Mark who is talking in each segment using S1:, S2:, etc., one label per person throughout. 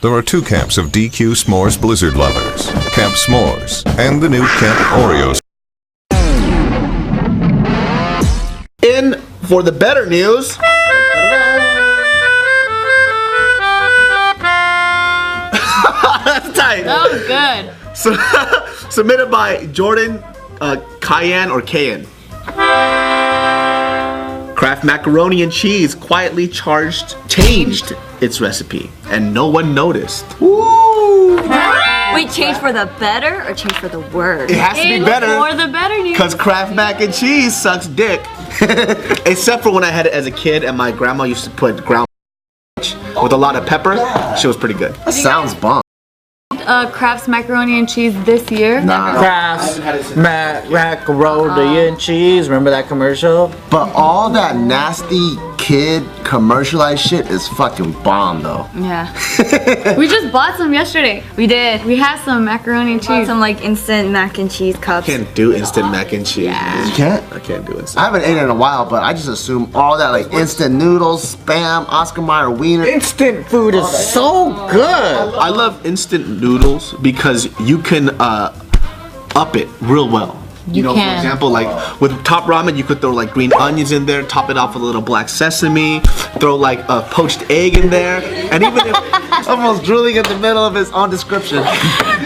S1: There are two camps of DQ S'mores Blizzard lovers, Camp S'mores and the new Camp Oreos.
S2: In for the better news. That's tight.
S3: That was good.
S2: So, submitted by Jordan Cayenne or Cayenne. Kraft macaroni and cheese quietly changed its recipe, and no one noticed. Woo!
S4: Wait, change for the better or change for the worse?
S2: It has to be better.
S3: For the better news.
S2: Because Kraft mac and cheese sucks dick. Except for when I had it as a kid and my grandma used to put ground with a lot of pepper. She was pretty good.
S5: That sounds bomb.
S3: Kraft's macaroni and cheese this year.
S6: Kraft's macaroni and cheese. Remember that commercial?
S5: But all that nasty kid commercialized shit is fucking bomb though.
S3: Yeah. We just bought some yesterday.
S4: We did.
S3: We have some macaroni and cheese.
S4: Some like instant mac and cheese cups.
S2: Can't do instant mac and cheese.
S5: You can't?
S2: I can't do instant.
S5: I haven't eaten in a while, but I just assume all that like instant noodles, Spam, Oscar Mayer wiener.
S6: Instant food is so good.
S2: I love instant noodles because you can up it real well. You know,
S3: can.
S2: for example, like with top ramen, you could throw like green onions in there, top it off with a little black sesame, throw like a poached egg in there, and even if
S5: Almost drooling in the middle of his own description.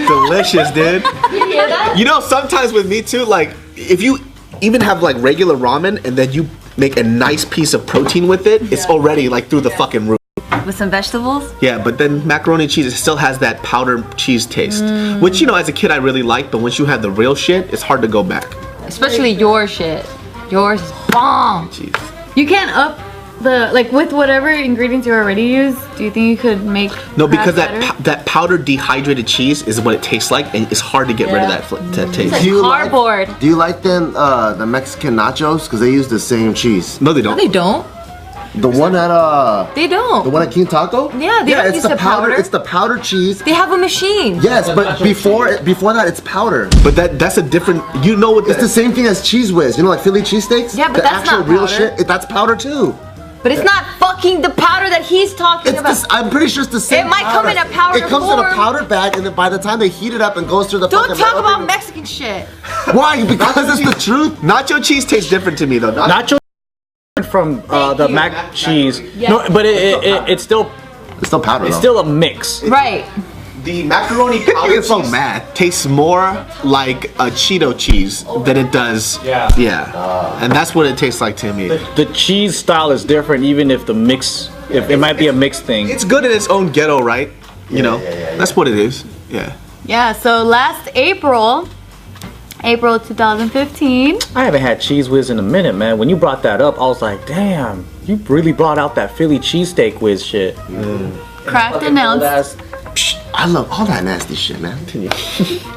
S2: delicious, dude.
S4: You hear that?
S2: You know, sometimes with me too, like if you even have like regular ramen and then you make a nice piece of protein with it, it's already like through the fucking roof.
S4: With some vegetables?
S2: Yeah, but then macaroni and cheese, it still has that powdered cheese taste, which, you know, as a kid I really liked, but once you have the real shit, it's hard to go back.
S3: Especially your shit. Yours is bomb.
S2: Jeez.
S3: You can't up the, like with whatever ingredients you already use, do you think you could make
S2: No, because
S3: Kraft better?
S2: that powdered dehydrated cheese is what it tastes like, and it's hard to get rid of
S3: Yeah.
S2: that taste.
S3: It's
S5: Do you
S3: like cardboard.
S5: Do you like them the Mexican nachos? Because they use the same cheese.
S2: No, they don't.
S3: They don't.
S5: The one at
S3: They don't.
S5: the one at King Taco?
S4: Yeah, they don't
S5: it's
S4: use
S5: the
S4: the powder.
S5: It's the powdered cheese.
S4: They have a machine.
S5: Yes, but before that it's powder.
S2: But that's a different. You know what?
S5: It's the same thing as Cheese Whiz. You know, like Philly cheesesteaks.
S4: Yeah, but
S5: the
S4: that's
S5: actual
S4: not
S5: real
S4: powder.
S5: shit. That's powder too.
S4: But it's not fucking the powder that he's talking
S5: It's
S4: about.
S5: this, I'm pretty sure it's the same.
S4: It might come in a powder
S5: It comes in a
S4: form.
S5: powder bag, and then by the time they heat it up and goes through the
S4: Don't
S5: fucking
S4: talk
S5: metal
S4: about
S5: thing-
S4: Mexican shit.
S5: Why? Because it's the truth.
S2: Nacho cheese tastes different to me though.
S6: Nacho from the mac cheese. No, but it's still
S5: It's still powder.
S6: it's
S5: though.
S6: still a mix.
S4: Right.
S2: The macaroni powder
S5: get so
S2: cheese
S5: mad.
S2: tastes more like a Cheeto cheese than it does. Yeah. And that's what it tastes like to me.
S6: The cheese style is different, even if the mix, if it might be a mixed thing.
S2: It's good in its own ghetto, right? You know, that's what it is. Yeah.
S3: Yeah, so last April 2015.
S6: I haven't had Cheese Whiz in a minute, man. When you brought that up, I was like, damn, you really brought out that Philly cheesesteak whiz shit.
S3: Kraft announced
S5: I love all that nasty shit, man.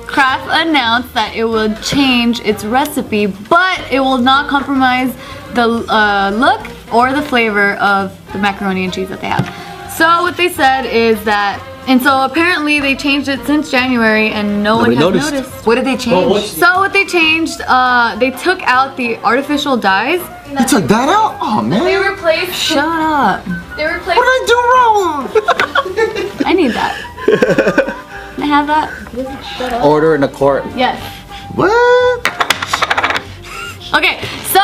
S3: Kraft announced that it would change its recipe, but it will not compromise the look or the flavor of the macaroni and cheese that they have. So what they said is that, and so apparently they changed it since January and no one
S2: Nobody
S3: has
S2: noticed.
S3: noticed.
S4: What did they change?
S3: So what they changed, they took out the artificial dyes.
S5: You took that out? Oh man.
S3: They replaced.
S4: Shut up.
S3: They replaced.
S5: What did I do wrong?
S3: I need that. Can I have that?
S6: Order in the court.
S3: Yes.
S5: What?
S3: Okay, so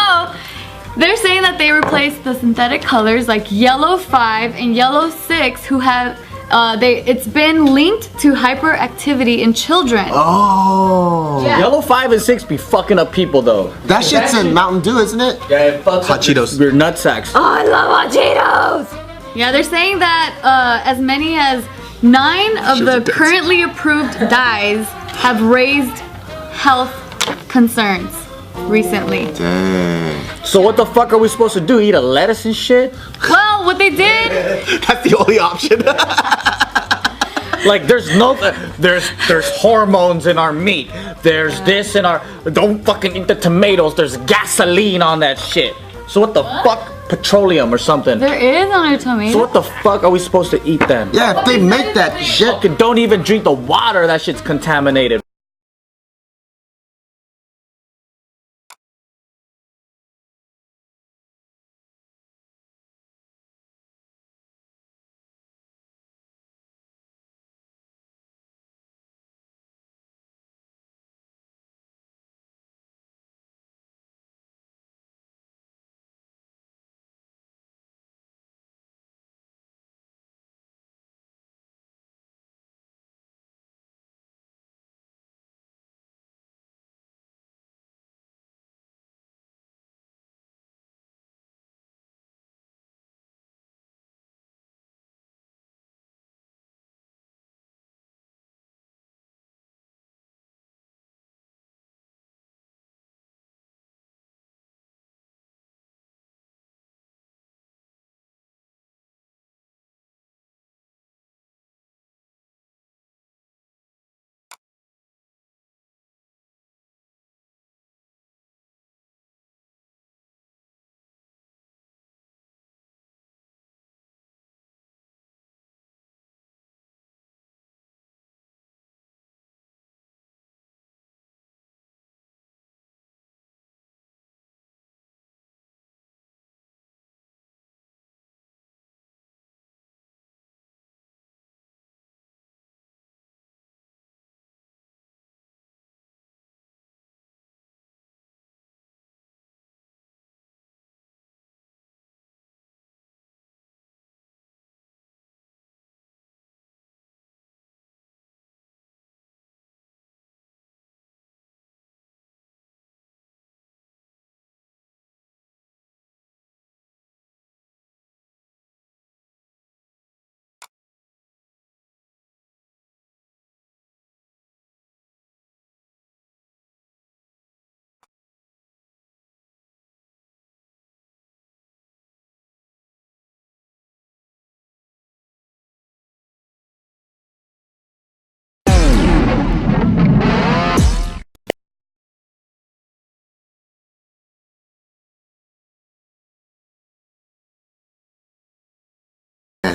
S3: they're saying that they replaced the synthetic colors like yellow 5 and yellow 6 who have it's been linked to hyperactivity in children.
S5: Oh.
S3: Yeah.
S6: Yellow 5 and 6 be fucking up people though.
S5: That shit's in Mountain Dew, isn't it?
S6: Yeah, it fucks
S2: Hot Cheetos.
S6: your nutsacks.
S4: Oh, I love Cheetos.
S3: Yeah, they're saying that as many as 9 of the currently approved dyes have raised health concerns recently.
S5: Dang.
S6: So what the fuck are we supposed to do? Eat a lettuce and shit?
S3: Well, what they did,
S2: That's the only option.
S6: Like there's hormones in our meat. There's this in our, don't fucking eat the tomatoes. There's gasoline on that shit. So what the fuck? Petroleum or something.
S3: there is on a tomato.
S6: So what the fuck are we supposed to eat then?
S5: Yeah, if they make that shit.
S6: Fucking don't even drink the water. That shit's contaminated.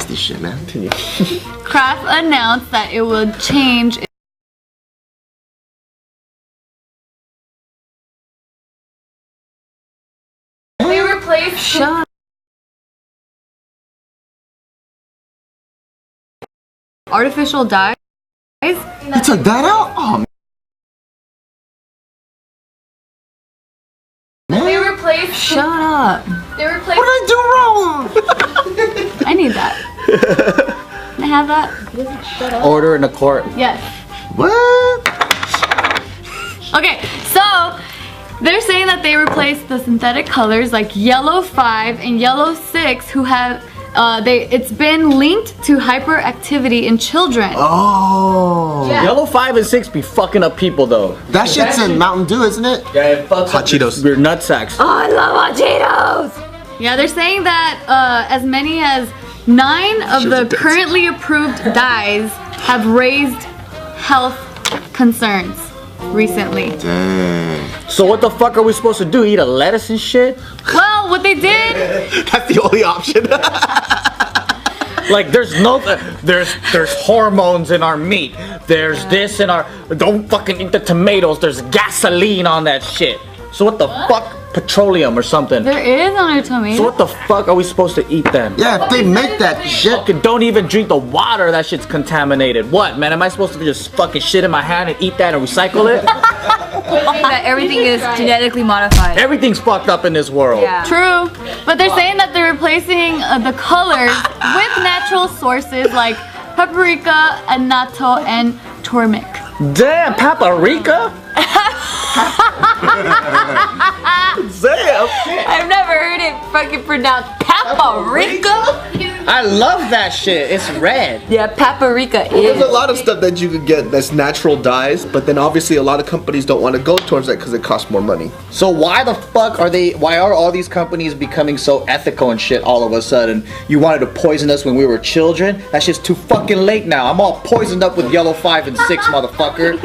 S5: nasty shit, man.
S3: Kraft announced that it will change. They replaced artificial dyes.
S5: You took that out? Oh,
S3: They replaced.
S4: Shut up.
S3: They replaced.
S5: what did I do wrong?
S3: I need that. Can I have that?
S6: Order in the court.
S3: Yes.
S5: What?
S3: Okay, so they're saying that they replaced the synthetic colors like yellow 5 and yellow 6 who have it's been linked to hyperactivity in children.
S5: Oh.
S3: Yeah.
S6: Yellow 5 and 6 be fucking up people though.
S5: That shit's in Mountain Dew, isn't it?
S6: Yeah, it fucks
S2: Hot Cheetos.
S6: Your nutsacks.
S4: Oh, I love hot Cheetos.
S3: Yeah, they're saying that as many as 9 of the currently approved dyes have raised health concerns recently.
S5: Dang.
S6: So what the fuck are we supposed to do? Eat a lettuce and shit?
S3: Well, what they did,
S2: That's the only option.
S6: Like there's hormones in our meat. There's this in our don't fucking eat the tomatoes. There's gasoline on that shit. So what the fuck? Petroleum or something.
S3: there is on a tomato.
S6: So what the fuck are we supposed to eat then?
S5: Yeah, if they make that shit.
S6: Fucking don't even drink the water. That shit's contaminated. What, man? Am I supposed to just fucking shit in my hand and eat that and recycle it?
S4: That everything is genetically modified.
S6: Everything's fucked up in this world.
S4: Yeah.
S3: True, but they're saying that they're replacing the colors with natural sources like paprika, annatto, and turmeric.
S6: Damn, paprika? Damn.
S4: I've never heard it fucking pronounced paprika.
S6: I love that shit. It's red.
S4: Yeah, paprika
S2: There's
S4: is.
S2: a lot of stuff that you could get that's natural dyes, but then obviously a lot of companies don't want to go towards that because it costs more money.
S6: So why the fuck why are all these companies becoming so ethical and shit all of a sudden? You wanted to poison us when we were children? That's just too fucking late now. I'm all poisoned up with yellow 5 and 6, motherfucker.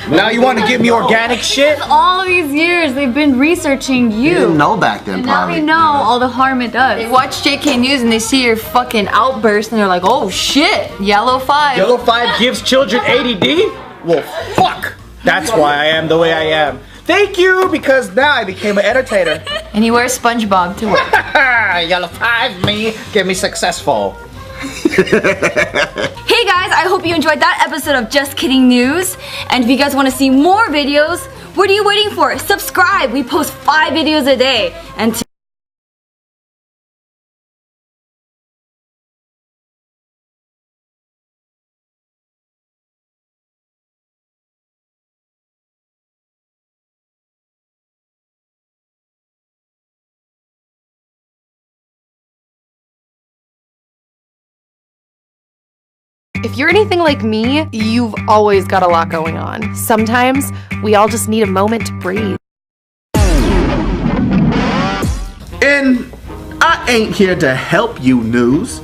S6: Now you want to give me organic shit?
S3: All these years they've been researching
S5: You didn't
S3: you.
S5: know back then,
S3: And now
S5: probably.
S3: they know all the harm it
S4: They
S3: does.
S4: watch JK News and they see your fucking outburst and they're like, oh shit, yellow 5.
S6: Yellow 5 gives children ADD? Well, fuck. That's why I am the way I am. Thank you, because now I became an entertainer.
S4: And he wears SpongeBob to work.
S6: Yellow 5 me, get me successful.
S4: Hey guys, I hope you enjoyed that episode of Just Kidding News. And if you guys want to see more videos, what are you waiting for? Subscribe. We post 5 videos a day. And
S7: If you're anything like me, you've always got a lot going on. Sometimes we all just need a moment to breathe.
S2: And I ain't here to help you news.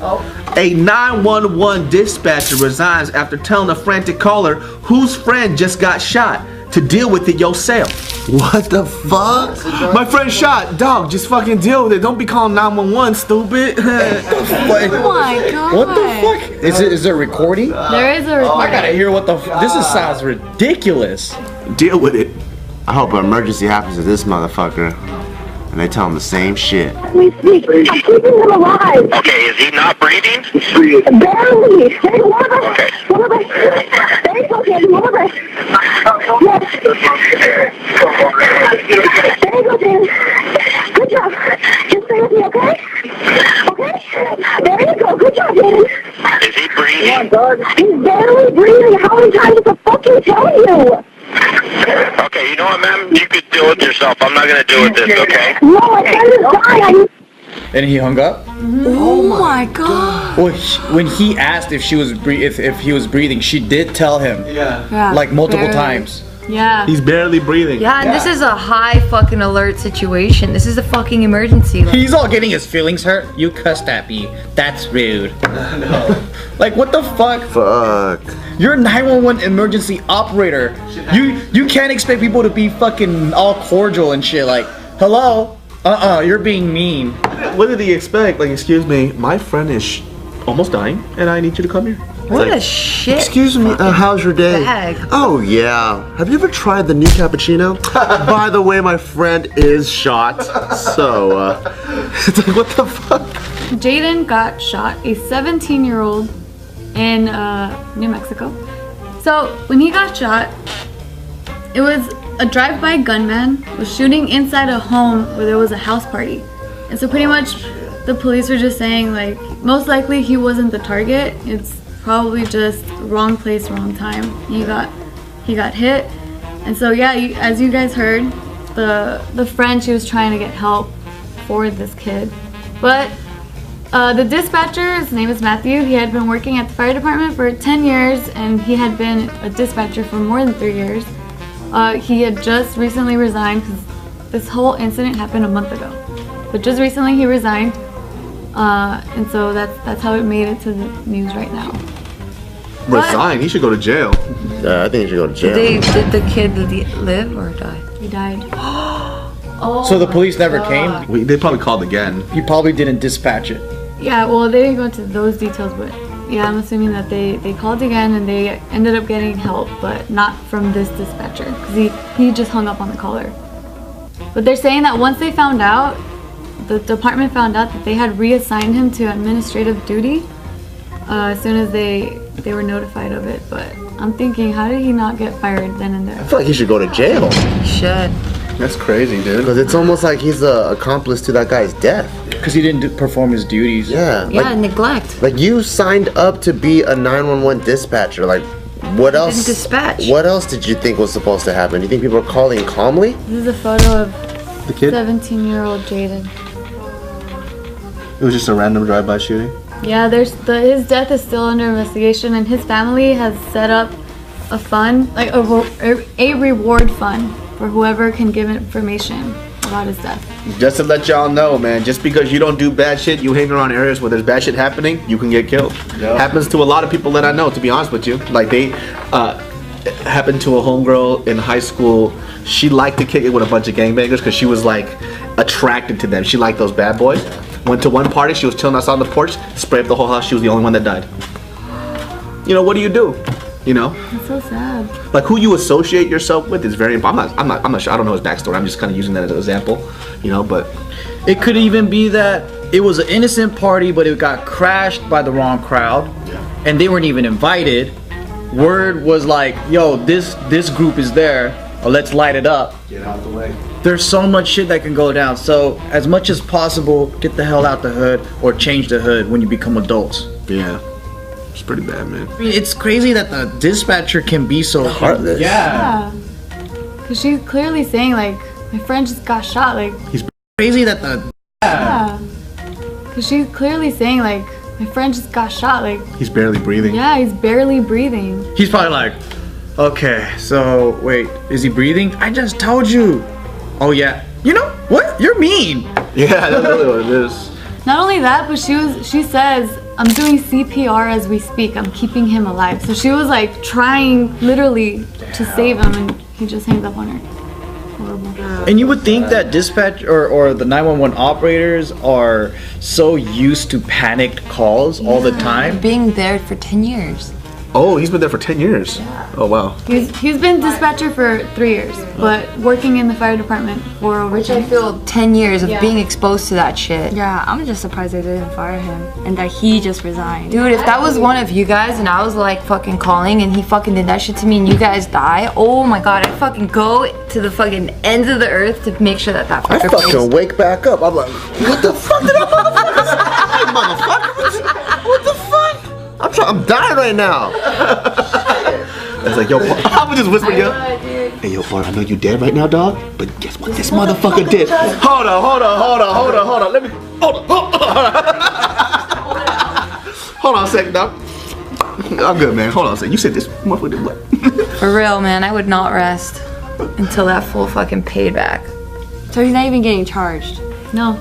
S2: A 911 dispatcher resigns after telling a frantic caller whose friend just got shot to deal with it yourself.
S5: What the fuck?
S2: My friend shot. Dog, just fucking deal with it. Don't be calling 911, stupid.
S3: Oh my god.
S6: What the fuck? Is there a recording?
S3: There is a
S6: I
S3: recording.
S6: gotta hear what the sounds ridiculous.
S2: Deal with it.
S5: I hope an emergency happens to this motherfucker. And they tell him the same shit.
S8: I'm keeping him alive.
S9: Okay, is he not breathing?
S8: Barely. Hey, one of us. One of us. Hey, okay, one of us. Yes. There you go, James. Good job. Just stay with me, okay? Okay? There you go. Good job, James.
S9: Is he breathing?
S8: He's barely breathing. How many times did I fucking tell you?
S9: Okay, you know what, ma'am? You could deal with yourself. I'm not gonna deal with this, okay?
S8: No, my friend is dying.
S6: And he hung up?
S4: oh my god.
S6: Well, when he asked if she was if he was breathing, she did tell him.
S3: Yeah.
S6: Like multiple
S3: Barely.
S6: times.
S3: Yeah.
S2: He's barely brealing.
S4: Yeah, and this is a high fucking alert situation. This is a fucking emergency. Like,
S6: He's all getting his feelings hurt. You cussed at me. That's rude. Like what the fuck?
S5: Fuck.
S6: You're a 911 emergency operator. You can't expect people to be fucking all cordial and shit. Like, hello? You're being mean.
S2: What did he expect? Like, excuse me, my friend is almost dying, and I need you to come here.
S10: What a shit.
S5: Excuse me, how's your day?
S10: bag.
S5: Oh yeah. Have you ever tried the new cappuccino? By the way, my friend is shot. So, it's like, what the fuck?
S3: Jaden got shot, a 17-year-old in New Mexico. So when he got shot, it was a drive-by gunman was shooting inside a home where there was a house party. And so pretty much the police were just saying, like, most likely he wasn't the target. It's probably just wrong place, wrong time. He got hit. And so yeah, as you guys heard, the friend, she was trying to get help for this kid. But the dispatcher, his name is Matthew, he had been working at the fire department for 10 years and he had been a dispatcher for more than 3 years. He had just recently resigned because this whole incident happened a month ago. But just recently he resigned, and so that's how it made it to the news right now.
S2: Resign? He should go to jail.
S5: Yeah, I think you should go to jail.
S10: Did the kid live or die?
S3: He died.
S6: So the police never came?
S2: They probably called again.
S6: You probably didn't dispatch it.
S3: Yeah, well, they didn't go into those details, but yeah, I'm assuming that they called again and they ended up getting help, but not from this dispatcher because he just hung up on the caller. But they're saying that once they found out, the department found out that they had reassigned him to administrative duty as soon as they were notified of it. But I'm thinking, how did he not get fired then and
S5: I
S3: there?
S5: feel like he should go to jail.
S10: He should.
S2: That's crazy, dude.
S5: Because it's almost like he's an accomplice to that guy's death.
S6: Because he didn't perform his duties.
S5: Yeah.
S10: Yeah, neglect.
S5: Like you signed up to be a 911 dispatcher. Like, what else?
S10: Didn't dispatch.
S5: What else did you think was supposed to happen? Do you think people were calling calmly?
S3: This is a photo of
S2: The kid?
S3: 17-year-old Jaden.
S2: It was just a random drive-by shooting?
S3: Yeah, his death is still under investigation, and his family has set up a fund, like a reward fund for whoever can give information about his death.
S2: Just to let y'all know, man, just because you don't do bad shit, you hang around areas where there's bad shit happening, you can get killed. Yep. Happens to a lot of people that I know, to be honest with you. Like, it happened to a homegirl in high school. She liked to kick it with a bunch of gangbangers because she was, like, attracted to them. She liked those bad boys. Went to one party, she was chilling outside on the porch, sprayed up the whole house, she was the only one that died. You know, what do? You know?
S3: It's so sad.
S2: Like, who you associate yourself with is very important. I'm not sure. I don't know his backstory. I'm just kind of using that as an example, you know. But
S6: it could even be that it was an innocent party, but it got crashed by the wrong crowd, and they weren't even invited. Word was like, "Yo, this group is there. Let's light it up."
S2: Get out the way.
S6: There's so much shit that can go down. So, as much as possible, get the hell out the hood or change the hood when you become adults.
S2: Yeah. It's pretty bad, man.
S6: I mean, it's crazy that the dispatcher can be so heartless.
S3: Yeah. Because she's clearly saying, like, my friend just got shot. Like,
S2: He's
S6: crazy that the.
S3: yeah. Because she's clearly saying, like, my friend just got shot. Like,
S2: he's barely breathing.
S3: yeah, he's barely breathing.
S6: He's probably like, okay, so wait, is he breathing? I just told you. Oh yeah. You know what? You're mean.
S2: Yeah, that's really what it is.
S3: Not only that, but she says, I'm doing CPR as we speak. I'm keeping him alive. So she was like trying literally to save him, and he just hangs up on her. Horrible.
S6: And you would think that dispatch or the 911 operators are so used to panicked calls all the time.
S10: Being there for 10 years.
S2: Oh, he's been there for 10 years. Oh, wow.
S3: He's been dispatcher for 3 years, but working in the fire department for over 10
S10: I feel 10 years of being exposed to that shit.
S4: Yeah, I'm just surprised they didn't fire him and that he just resigned.
S10: Dude, if that was one of you guys and I was like fucking calling and he fucking did that shit to me and you guys die, oh my god, I'd fucking go to the fucking ends of the earth to make sure that
S5: I
S10: fucker
S5: fucking wake back up. I'm like, what the fuck did I motherfucker? What the fuck? I'm dying right now.
S2: It's like, yo, I would just whisper, yo. Hey, yo, Fart, I know you dead right now, dog, but guess what this motherfucker did? Hold on. Let me, hold on. Hold on a second, dog. I'm good, man. Hold on a second. You said this motherfucker did what?
S10: For real, man, I would not rest until that full fucking paid back.
S4: So he's not even getting charged.
S3: No.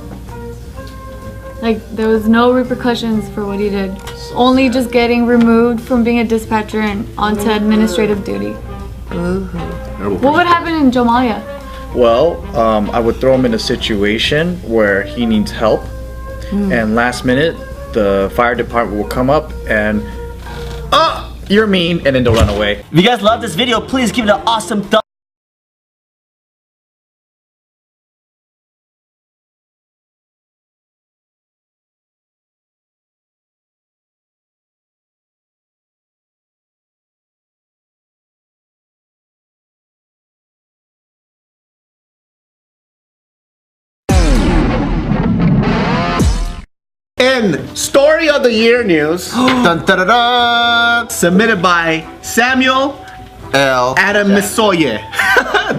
S3: Like, there was no repercussions for what he did. Only just getting removed from being a dispatcher and onto administrative duty. What would happen in Jomalia?
S6: Well, I would throw him in a situation where he needs help, and last minute the fire department will come up and, you're mean, and then they'll run away.
S11: If you guys love this video, please give it an awesome thumbs.
S2: In Story of the Year news,
S5: Dun, dun, dun, dun.
S2: submitted by Samuel
S5: L.
S2: Adam Misoye.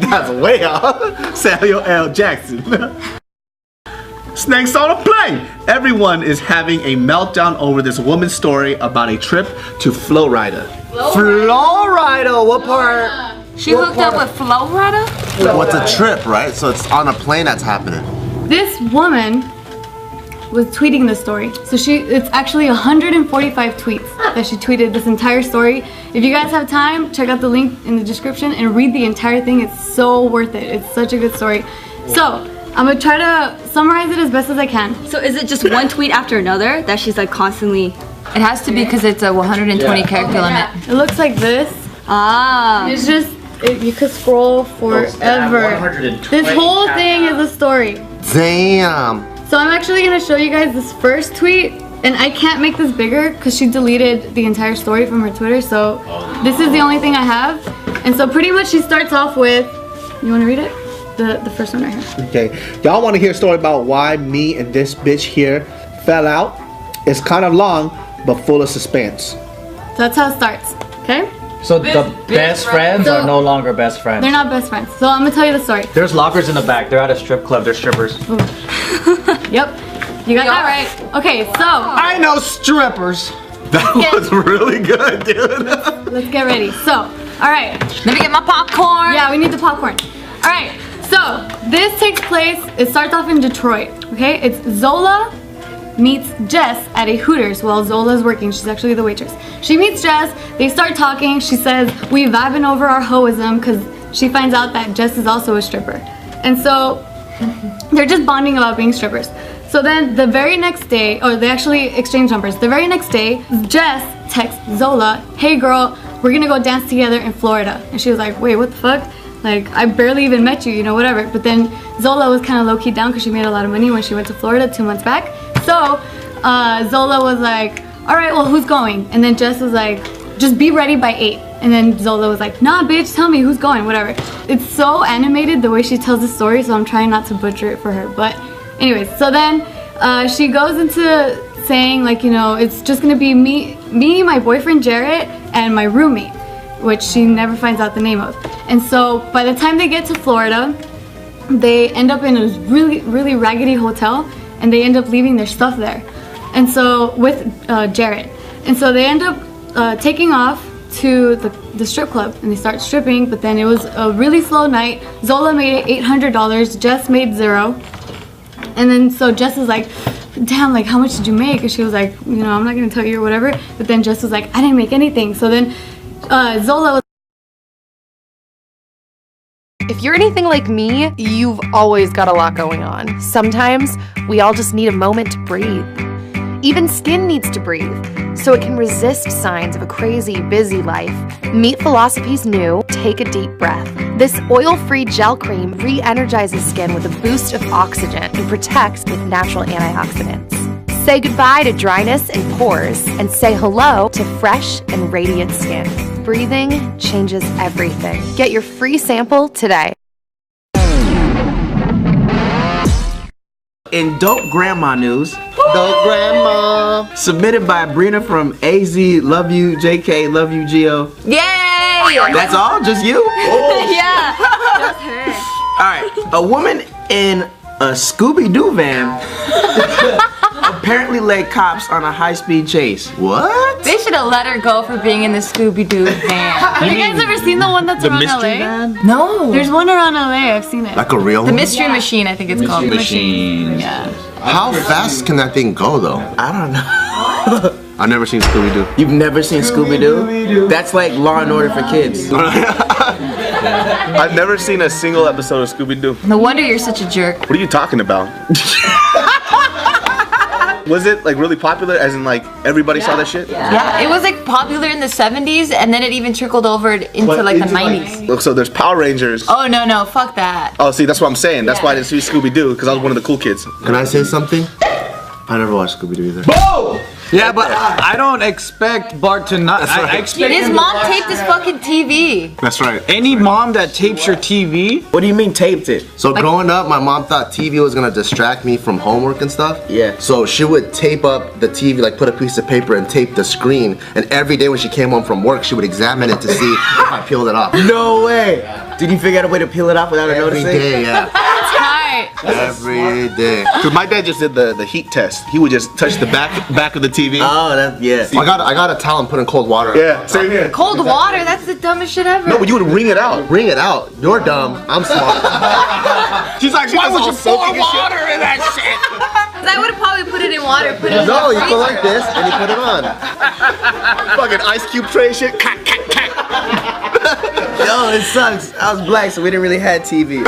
S2: That's way off. Samuel L. Jackson. Snakes on a plane. Everyone is having a meltdown over this woman's story about a trip to Florida.
S5: Florida, what part?
S10: She hooked up with Florida?
S5: What's a trip, right? So it's on a plane that's happening.
S3: This woman was tweeting the story. So it's actually 145 tweets that she tweeted this entire story. If you guys have time, check out the link in the description and read the entire thing. It's so worth it. It's such a good story. So I'm gonna try to summarize it as best as I can.
S4: So is it just one tweet after another that she's like constantly?
S10: It has to be because it's a 120 character limit.
S3: It looks like this. It's just, you could scroll forever. This whole thing is a story.
S5: Damn.
S3: So I'm actually gonna show you guys this first tweet, and I can't make this bigger because she deleted the entire story from her Twitter, so this is the only thing I have. And so pretty much she starts off with, you wanna read it? The first one right here.
S2: Okay, y'all wanna hear a story about why me and this bitch here fell out? It's kind of long, but full of suspense.
S3: So that's how it starts, okay?
S6: So the best friends are no longer best friends.
S3: They're not best friends. So I'm gonna tell you the story.
S6: There's lockers in the back. They're at a strip club. They're strippers.
S3: Yep, you got that right. Okay, so.
S5: I know strippers.
S2: That was really good, dude.
S3: Let's get ready. So, all right.
S10: Let me get my popcorn.
S3: Yeah, we need the popcorn. All right, so this takes place, it starts off in Detroit, okay? It's Zola meets Jess at a Hooters while Zola's working. She's actually the waitress. She meets Jess, they start talking. She says, we vibing over our hoism because she finds out that Jess is also a stripper. And so they're just bonding about being strippers. So then the very next day, or they actually exchange numbers. The very next day, Jess texts Zola, hey girl, we're gonna go dance together in Florida. And she was like, wait, what the fuck? Like, I barely even met you, you know, whatever. But then Zola was kind of low-key down because she made a lot of money when she went to Florida 2 months back. So Zola was like, all right, well, who's going? And then Jess was like, just be ready by 8. And then Zola was like, nah, bitch, tell me who's going, whatever. It's so animated the way she tells the story, so I'm trying not to butcher it for her. But anyways, so then she goes into saying, like, you know, it's just gonna be me, my boyfriend Jarrett, and my roommate, which she never finds out the name of. And so by the time they get to Florida, they end up in a really, really raggedy hotel, and they end up leaving their stuff there. And so with Jarrett. And so they end up taking off to the strip club, and they start stripping, but then it was a really slow night. Zola made $800, Jess made 0. And then so Jess is like, damn, like, how much did you make? And she was like, you know, I'm not gonna tell you or whatever. But then Jess was like, I didn't make anything. So then Zola was.
S7: If you're anything like me, you've always got a lot going on. Sometimes we all just need a moment to breathe. Even skin needs to breathe, so it can resist signs of a crazy, busy life. Meet Philosophy's new Take a Deep Breath. This oil-free gel cream re-energizes skin with a boost of oxygen and protects with natural antioxidants. Say goodbye to dryness and pores, and say hello to fresh and radiant skin. Breathing changes everything. Get your free sample today.
S2: In Dope Grandma news,
S5: Dope Grandma.
S2: submitted by Brina from AZ, love you, JK, love you, Gio.
S10: Yay!
S2: That's all? Just you?
S4: Yeah, just her.
S2: Alright, a woman in a Scooby-Doo van apparently led cops on a high-speed chase. What?
S10: They should have let her go for being in the Scooby-Doo van.
S3: Have you guys ever seen the one that's around LA?
S10: No.
S3: There's one around LA, I've seen it.
S5: Like a real
S10: The
S5: one?
S10: Mystery Machine, I think it's called.
S3: Yeah.
S5: How fast can that thing go, though?
S2: I don't know.
S5: I've never seen Scooby-Doo.
S2: You've never seen Scooby-Doo? That's like Law and Order for kids.
S5: I've never seen a single episode of Scooby-Doo.
S10: No wonder you're such a jerk.
S5: What are you talking about?
S2: Was it like really popular? As in like everybody saw that shit?
S10: Yeah, it was like popular in the 70s, and then it even trickled over into like the 90s.
S2: Look, so there's Power Rangers.
S10: Oh no, fuck that.
S2: Oh, see, that's what I'm saying. That's why I didn't see Scooby-Doo, because I was one of the cool kids.
S5: Can I say something? I never watched Scooby-Doo either.
S2: Whoa!
S6: Yeah, but I don't expect Bart to not. I expect
S10: His mom taped his fucking TV.
S2: That's right.
S6: any mom that tapes your TV.
S11: What do you mean taped it?
S5: So growing up, my mom thought TV was gonna distract me from homework and stuff.
S11: Yeah.
S5: So she would tape up the TV, like put a piece of paper and tape the screen. And every day when she came home from work, she would examine it to see if I peeled it off.
S11: No way. Did you figure out a way to peel it off without her
S5: Every
S11: noticing?
S5: day, yeah.
S3: That's right.
S5: Every day.
S2: Because my dad just did the heat test. He would just touch the back of the TV.
S11: Oh, that's yeah.
S5: I got a towel and put in cold water.
S2: Yeah, same here.
S10: Cold water, that's the dumbest shit ever.
S2: No, but you would wring it out.
S5: Wring it out. You're dumb. I'm smart.
S2: She's like, why would you pour water in that
S10: I would have probably put it in water, put it in
S5: No,
S10: the
S5: you go like this and you put it on.
S2: shit? Fucking ice cube tray shit.
S11: Yo, it sucks. I was black, so we didn't really have TV.
S2: You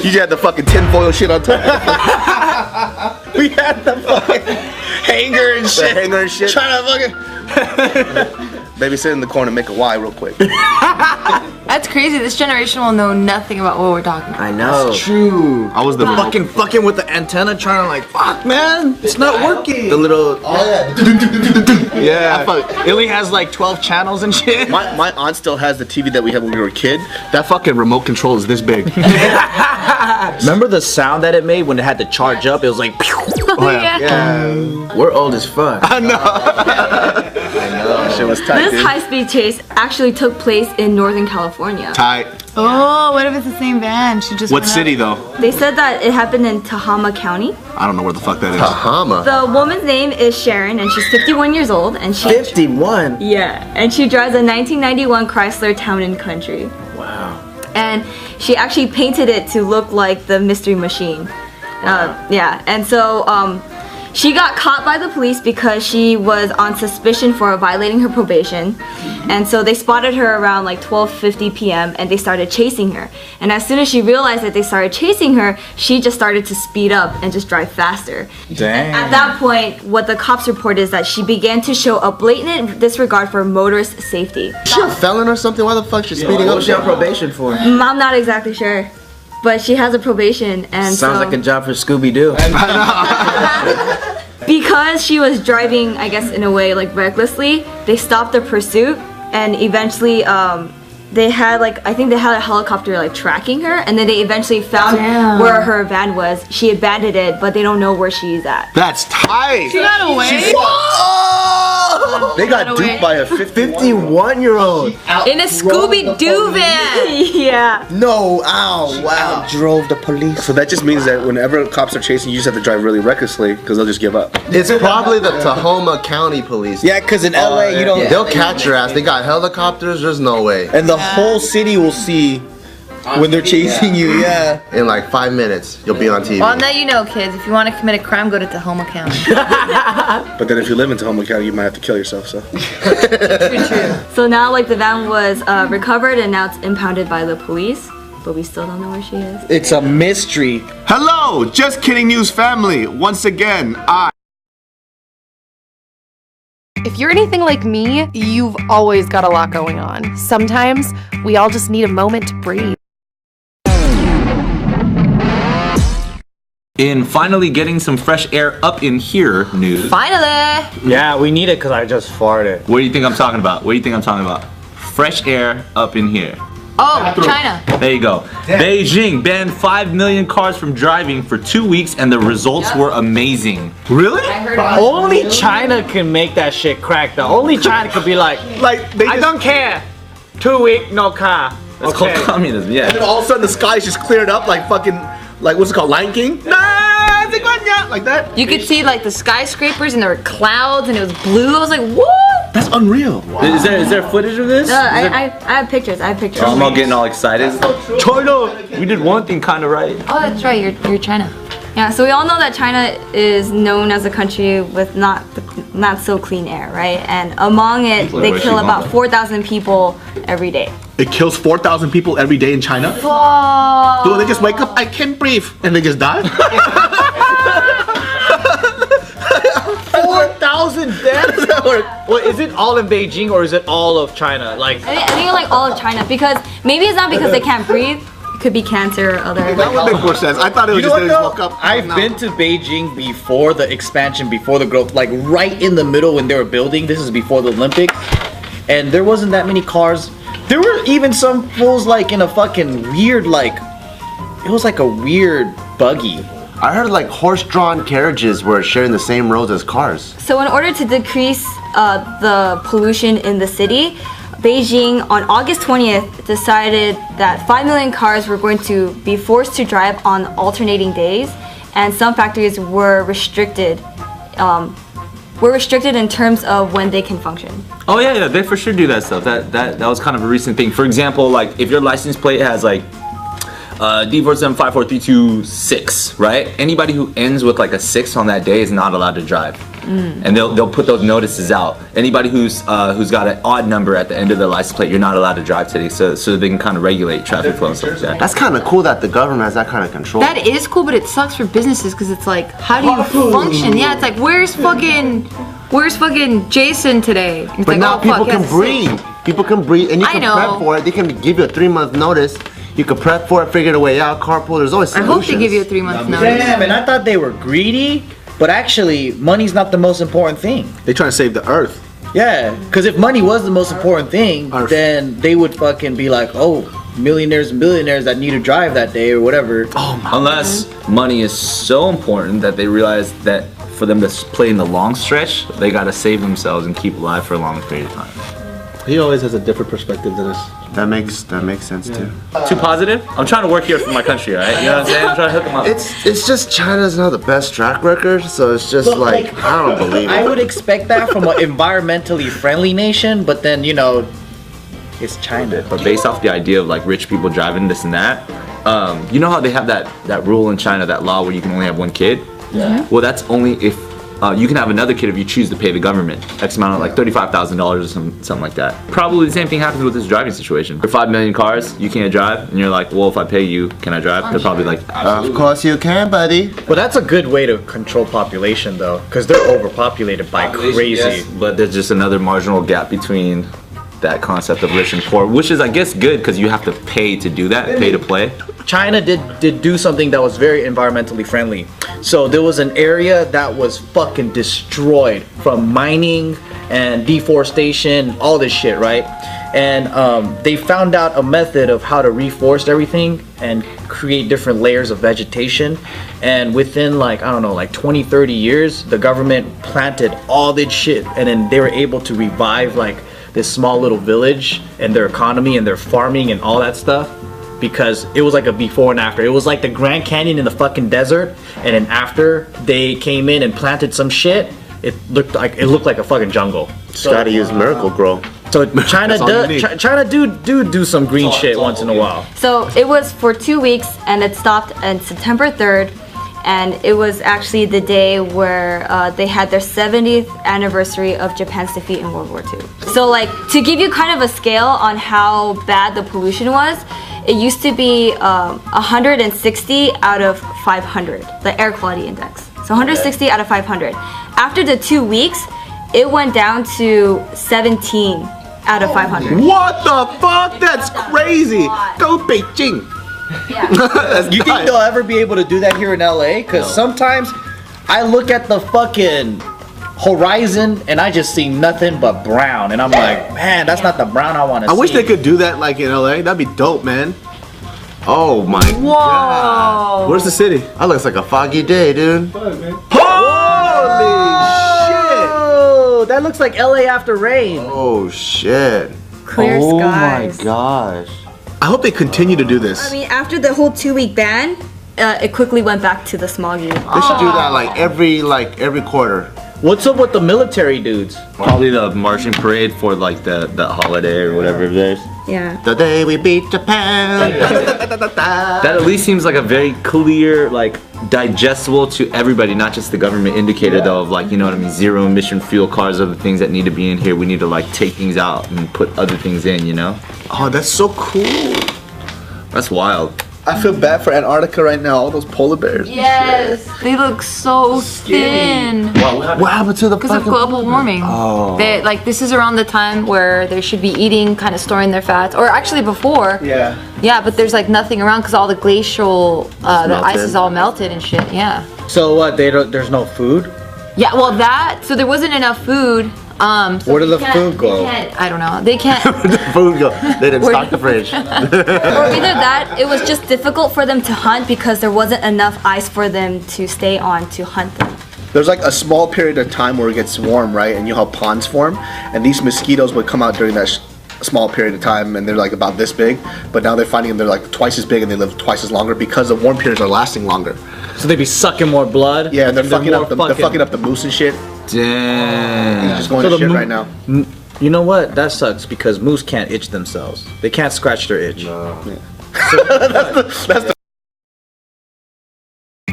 S2: just had the fucking tinfoil shit on top.
S6: We had the fucking hanger and
S2: The
S6: shit.
S2: hanger and shit.
S6: Trying to fucking.
S2: Baby, sit in the corner and make a Y real quick.
S10: That's crazy. This generation will know nothing about what we're talking about.
S11: I know.
S6: True.
S2: I was the
S6: Fucking with the antenna, trying to like, fuck, man, it's not working.
S11: The little.
S6: Yeah. It only has like 12 channels and shit.
S2: My aunt still has the TV that we had when we were a kid. That fucking remote control is this big.
S11: Remember the sound that it made when it had to charge up? It was like. Pew.
S2: Oh, yeah.
S11: We're old as fuck.
S2: I know. That shit was tight,
S4: This
S2: dude.
S4: high-speed chase actually took place in Northern California.
S2: Tight.
S3: Oh, what if it's the same van? She just
S2: What
S3: went
S2: city
S3: up.
S2: though?
S4: They said that it happened in Tehama County.
S2: I don't know where the fuck that is.
S5: Bahama.
S4: The woman's name is Sharon, and she's 51 years old, and she
S11: 51.
S4: and she drives a 1991 Chrysler Town and Country.
S11: Wow.
S4: And she actually painted it to look like the Mystery Machine. And so she got caught by the police because she was on suspicion for violating her probation. And so they spotted her around like 12:50 p.m. and they started chasing her. And as soon as she realized that they started chasing her, she just started to speed up and just drive faster.
S6: Dang.
S4: At that point, what the cops report is that she began to show a blatant disregard for motorist safety.
S5: Is she a felon or something? Why the fuck is she speeding
S11: What
S5: up?
S11: was she on probation for?
S4: I'm not exactly sure, but she has a probation, and
S11: Sounds
S4: so
S11: like a job for Scooby-Doo.
S4: because she was driving, I guess in a way like recklessly, they stopped the pursuit, and eventually they had like, I think they had a helicopter like tracking her, and then they eventually found where her van was. She abandoned it, but they don't know where she's at.
S2: That's tight.
S3: She got away.
S2: They got duped by a
S11: 51-year-old.
S10: In a Scooby-Doo van.
S4: Yeah.
S11: No, ow, wow. Drove the police.
S2: So that just means that whenever cops are chasing you, just have to drive really recklessly because they'll just give up.
S5: It's probably the Tahoma County police.
S11: Yeah, because in LA, you don't.
S5: They'll catch your ass. They got helicopters. There's no way.
S11: And the whole city will see when they're chasing you, yeah.
S5: In like 5 minutes, you'll be on TV.
S10: Well, now you know, kids. If you want to commit a crime, go to Tahoma County.
S2: But then if you live in Tahoma County, you might have to kill yourself, so.
S4: So now like the van was recovered, and now it's impounded by the police, but we still don't know where she is.
S11: It's a mystery.
S2: Hello, Just Kidding News family. Once again,
S7: If you're anything like me, you've always got a lot going on. Sometimes we all just need a moment to breathe.
S12: In finally getting some fresh air up in here news.
S10: Finally.
S6: Yeah, we need it because I just farted.
S12: What do you think I'm talking about? What do you think I'm talking about? Fresh air up in here.
S10: Oh, China.
S12: There you go. Beijing banned 5 million cars from driving for 2 weeks and the results were amazing. Really?
S6: Only China can make that shit crack though. Only China could be like I don't care. 2 week, no car.
S12: That's called communism, yeah.
S2: and then all of a sudden the sky's just cleared up like fucking, like what's it called, Lion King? Like that.
S10: You could see like the skyscrapers and there were clouds and it was blue. I was like, what?
S2: That's unreal.
S12: Is there footage of this?
S4: I have pictures. I have pictures.
S12: I'm all getting all excited. China! We did one thing kind of right.
S10: Oh, that's right. You're China.
S4: Yeah, so we all know that China is known as a country with not so clean air, right? And among it,
S12: People are
S4: they
S12: actually
S4: kill about
S12: wrong.
S4: 4,000 people every day.
S2: It kills 4,000 people every day in China.
S10: Oh.
S2: Do they just wake up? I can't breathe, and they just die?
S11: fucking dead? What is it all in Beijing or is it all of China? Like
S4: I think like all of China because maybe it's not because they can't breathe. It could be cancer or other.
S2: That would make more sense. I thought it was just they just woke up.
S11: I've been to Beijing before the expansion, before the growth, like right in the middle when they were building. This is before the Olympics, and there wasn't that many cars. There were even some fools like in a fucking weird it was like a weird buggy.
S5: I heard like horse-drawn carriages were sharing the same roads as cars.
S4: So in order to decrease the pollution in the city, Beijing on August 20th decided that 5 million cars were going to be forced to drive on alternating days, and some factories were restricted. In terms of when they can function.
S12: Oh yeah, they for sure do that stuff. That was kind of a recent thing. For example, like if your license plate has like D4754326, right? Anybody who ends with like a 6 on that day is not allowed to drive. And they'll put those notices out. Anybody who's got an odd number at the end of their license plate, you're not allowed to drive today. So they can kind of regulate traffic flow and stuff like that.
S5: That's kind of cool that the government has that kind of control.
S10: That is cool, but it sucks for businesses because it's like, how do you function? Yeah, it's like, where's fucking Jason today? It's
S5: But
S10: like,
S5: now
S10: oh,
S5: people
S10: fuck,
S5: can
S10: yes.
S5: breathe. People can breathe, and you
S10: I
S5: can
S10: know.
S5: prep for it. They can give you a 3-month notice. You can prep for it, figure a way out, carpool. There's always
S10: I
S5: solutions.
S10: hope they give you a 3-month notice.
S11: Damn, and I thought they were greedy, but actually, money's not the most important thing.
S2: They trying to save the earth.
S11: Yeah, because if money was the most important thing, then they would fucking be like, oh, millionaires and billionaires that need to drive that day or whatever.
S12: Unless money is so important that they realize that for them to play in the long stretch, they gotta save themselves and keep alive for a long period of time.
S2: He always has a different perspective than us.
S5: That makes sense too.
S12: Too positive? I'm trying to work here for my country, right? You know what I'm saying? I'm trying to hook them up.
S5: It's just China doesn't have the best track record, so it's just like I don't believe it.
S11: I would expect that from an environmentally friendly nation, but then it's China.
S12: But based off the idea of like rich people driving this and that, you know how they have that rule in China, that law where you can only have one kid?
S11: Yeah.
S12: Well, that's only if you can have another kid if you choose to pay the government X amount of like $35,000 or something like that. Probably the same thing happens with this driving situation. For 5 million cars, you can't drive, and you're like, well, if I pay you, can I drive? They're probably like,
S5: of course you can, buddy.
S11: But that's a good way to control population, though, because they're overpopulated by crazy.
S12: yes, but there's just another marginal gap between that concept of rich and poor, which is, I guess, good because you have to pay to do that, pay to play.
S11: China did do something that was very environmentally friendly. So there was an area that was fucking destroyed from mining and deforestation, all this shit, right? And they found out a method of how to reforest everything and create different layers of vegetation. And within like, I don't know, like 20, 30 years, the government planted all this shit, and then they were able to revive like this small little village and their economy and their farming and all that stuff, because it was like a before and after. It was like the Grand Canyon in the fucking desert, and then after they came in and planted some shit, it looked like a fucking jungle.
S5: Just gotta use Miracle Grow.
S11: So China do some green shit once in a while.
S4: So it was for 2 weeks, and it stopped on September 3rd, and it was actually the day where they had their 70th anniversary of Japan's defeat in World War II. So like, to give you kind of a scale on how bad the pollution was, it used to be 160 out of 500, the air quality index. So 160 out of 500. After the 2 weeks, it went down to 17 out of 500.
S2: What the fuck? That's crazy. Go Beijing.
S11: You think they'll ever be able to do that here in LA? Because sometimes I look at the fucking horizon and I just see nothing but brown, and I'm like, man, that's not the brown I want to see.
S2: I wish they could do that like in LA. That'd be dope, man. Oh my god. Where's the city?
S5: That looks like a foggy day, dude.
S11: Oh, that looks like LA after rain.
S5: Oh shit.
S4: Clear skies.
S5: Oh my gosh.
S2: I hope they continue to do this.
S4: I mean, after the whole 2-week ban, it quickly went back to the smoggy.
S5: They should do that like every quarter.
S11: What's up with the military dudes?
S12: Probably the marching parade for like the holiday or whatever it is.
S4: Yeah.
S5: The day we beat Japan.
S12: That at least seems like a very clear, like digestible to everybody, not just the government indicator though, of like, you know what I mean, zero emission fuel cars are the things that need to be in here. We need to like take things out and put other things in, you know?
S2: Oh, that's so cool.
S12: That's wild.
S2: I feel bad for Antarctica right now. All those polar bears.
S10: Yes, they look so thin.
S5: What happened to the
S10: Because of
S5: fucking...
S10: global warming.
S5: Oh.
S10: They, like, this is around the time where they should be eating, kind of storing their fats, or actually before.
S2: Yeah.
S10: Yeah, but there's like nothing around because all the glacial, the ice
S5: melted.
S10: is all melted and shit. Yeah.
S11: So what? There's no food.
S10: Yeah. Well, so there wasn't enough food. So
S11: Where did
S10: they
S11: the
S10: can't-
S11: food go?
S10: they can't- I don't know. They can't.
S5: the food go. They didn't stock the fridge.
S4: Or either that, it was just difficult for them to hunt because there wasn't enough ice for them to stay on to hunt them.
S2: There's like a small period of time where it gets warm, right? And you know how ponds form, and these mosquitoes would come out during that small period of time, and they're like about this big. But now they're finding them, they're like twice as big, and they live twice as longer because the warm periods are lasting longer.
S11: So they be sucking more blood.
S2: Yeah, and they're fucking up the moose and shit.
S12: Damn.
S2: He's just going
S11: So
S2: to
S11: the
S2: shit
S11: mo-
S2: right now.
S11: You know what? That sucks because moose can't itch themselves. They can't scratch their itch.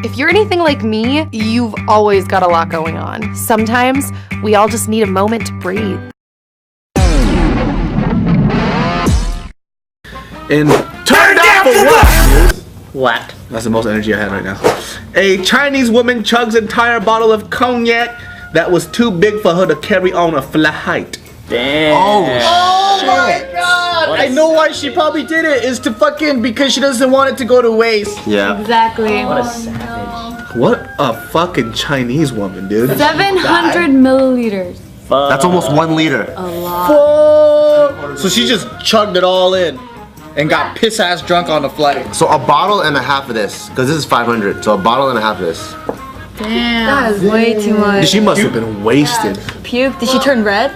S7: If you're anything like me, you've always got a lot going on. Sometimes we all just need a moment to breathe.
S2: And turn down for what?
S11: What?
S2: That's the most energy I had right now. A Chinese woman chugs entire bottle of cognac that was too big for her to carry on a flight.
S11: Damn.
S2: Oh,
S11: my god! I know why she probably did it. Is to fucking because she doesn't want it to go to waste.
S5: Yeah.
S3: Exactly.
S11: What a savage.
S2: What a fucking Chinese woman, dude.
S3: 700 milliliters.
S5: That's almost 1 liter.
S3: A lot.
S11: So she just chugged it all in and got piss ass drunk on the flight.
S5: So a bottle and a half of this, because this is 500. So a bottle and a half of this.
S3: Damn.
S4: That is way too much.
S2: She must have been wasted.
S4: Puke? Did she turn red?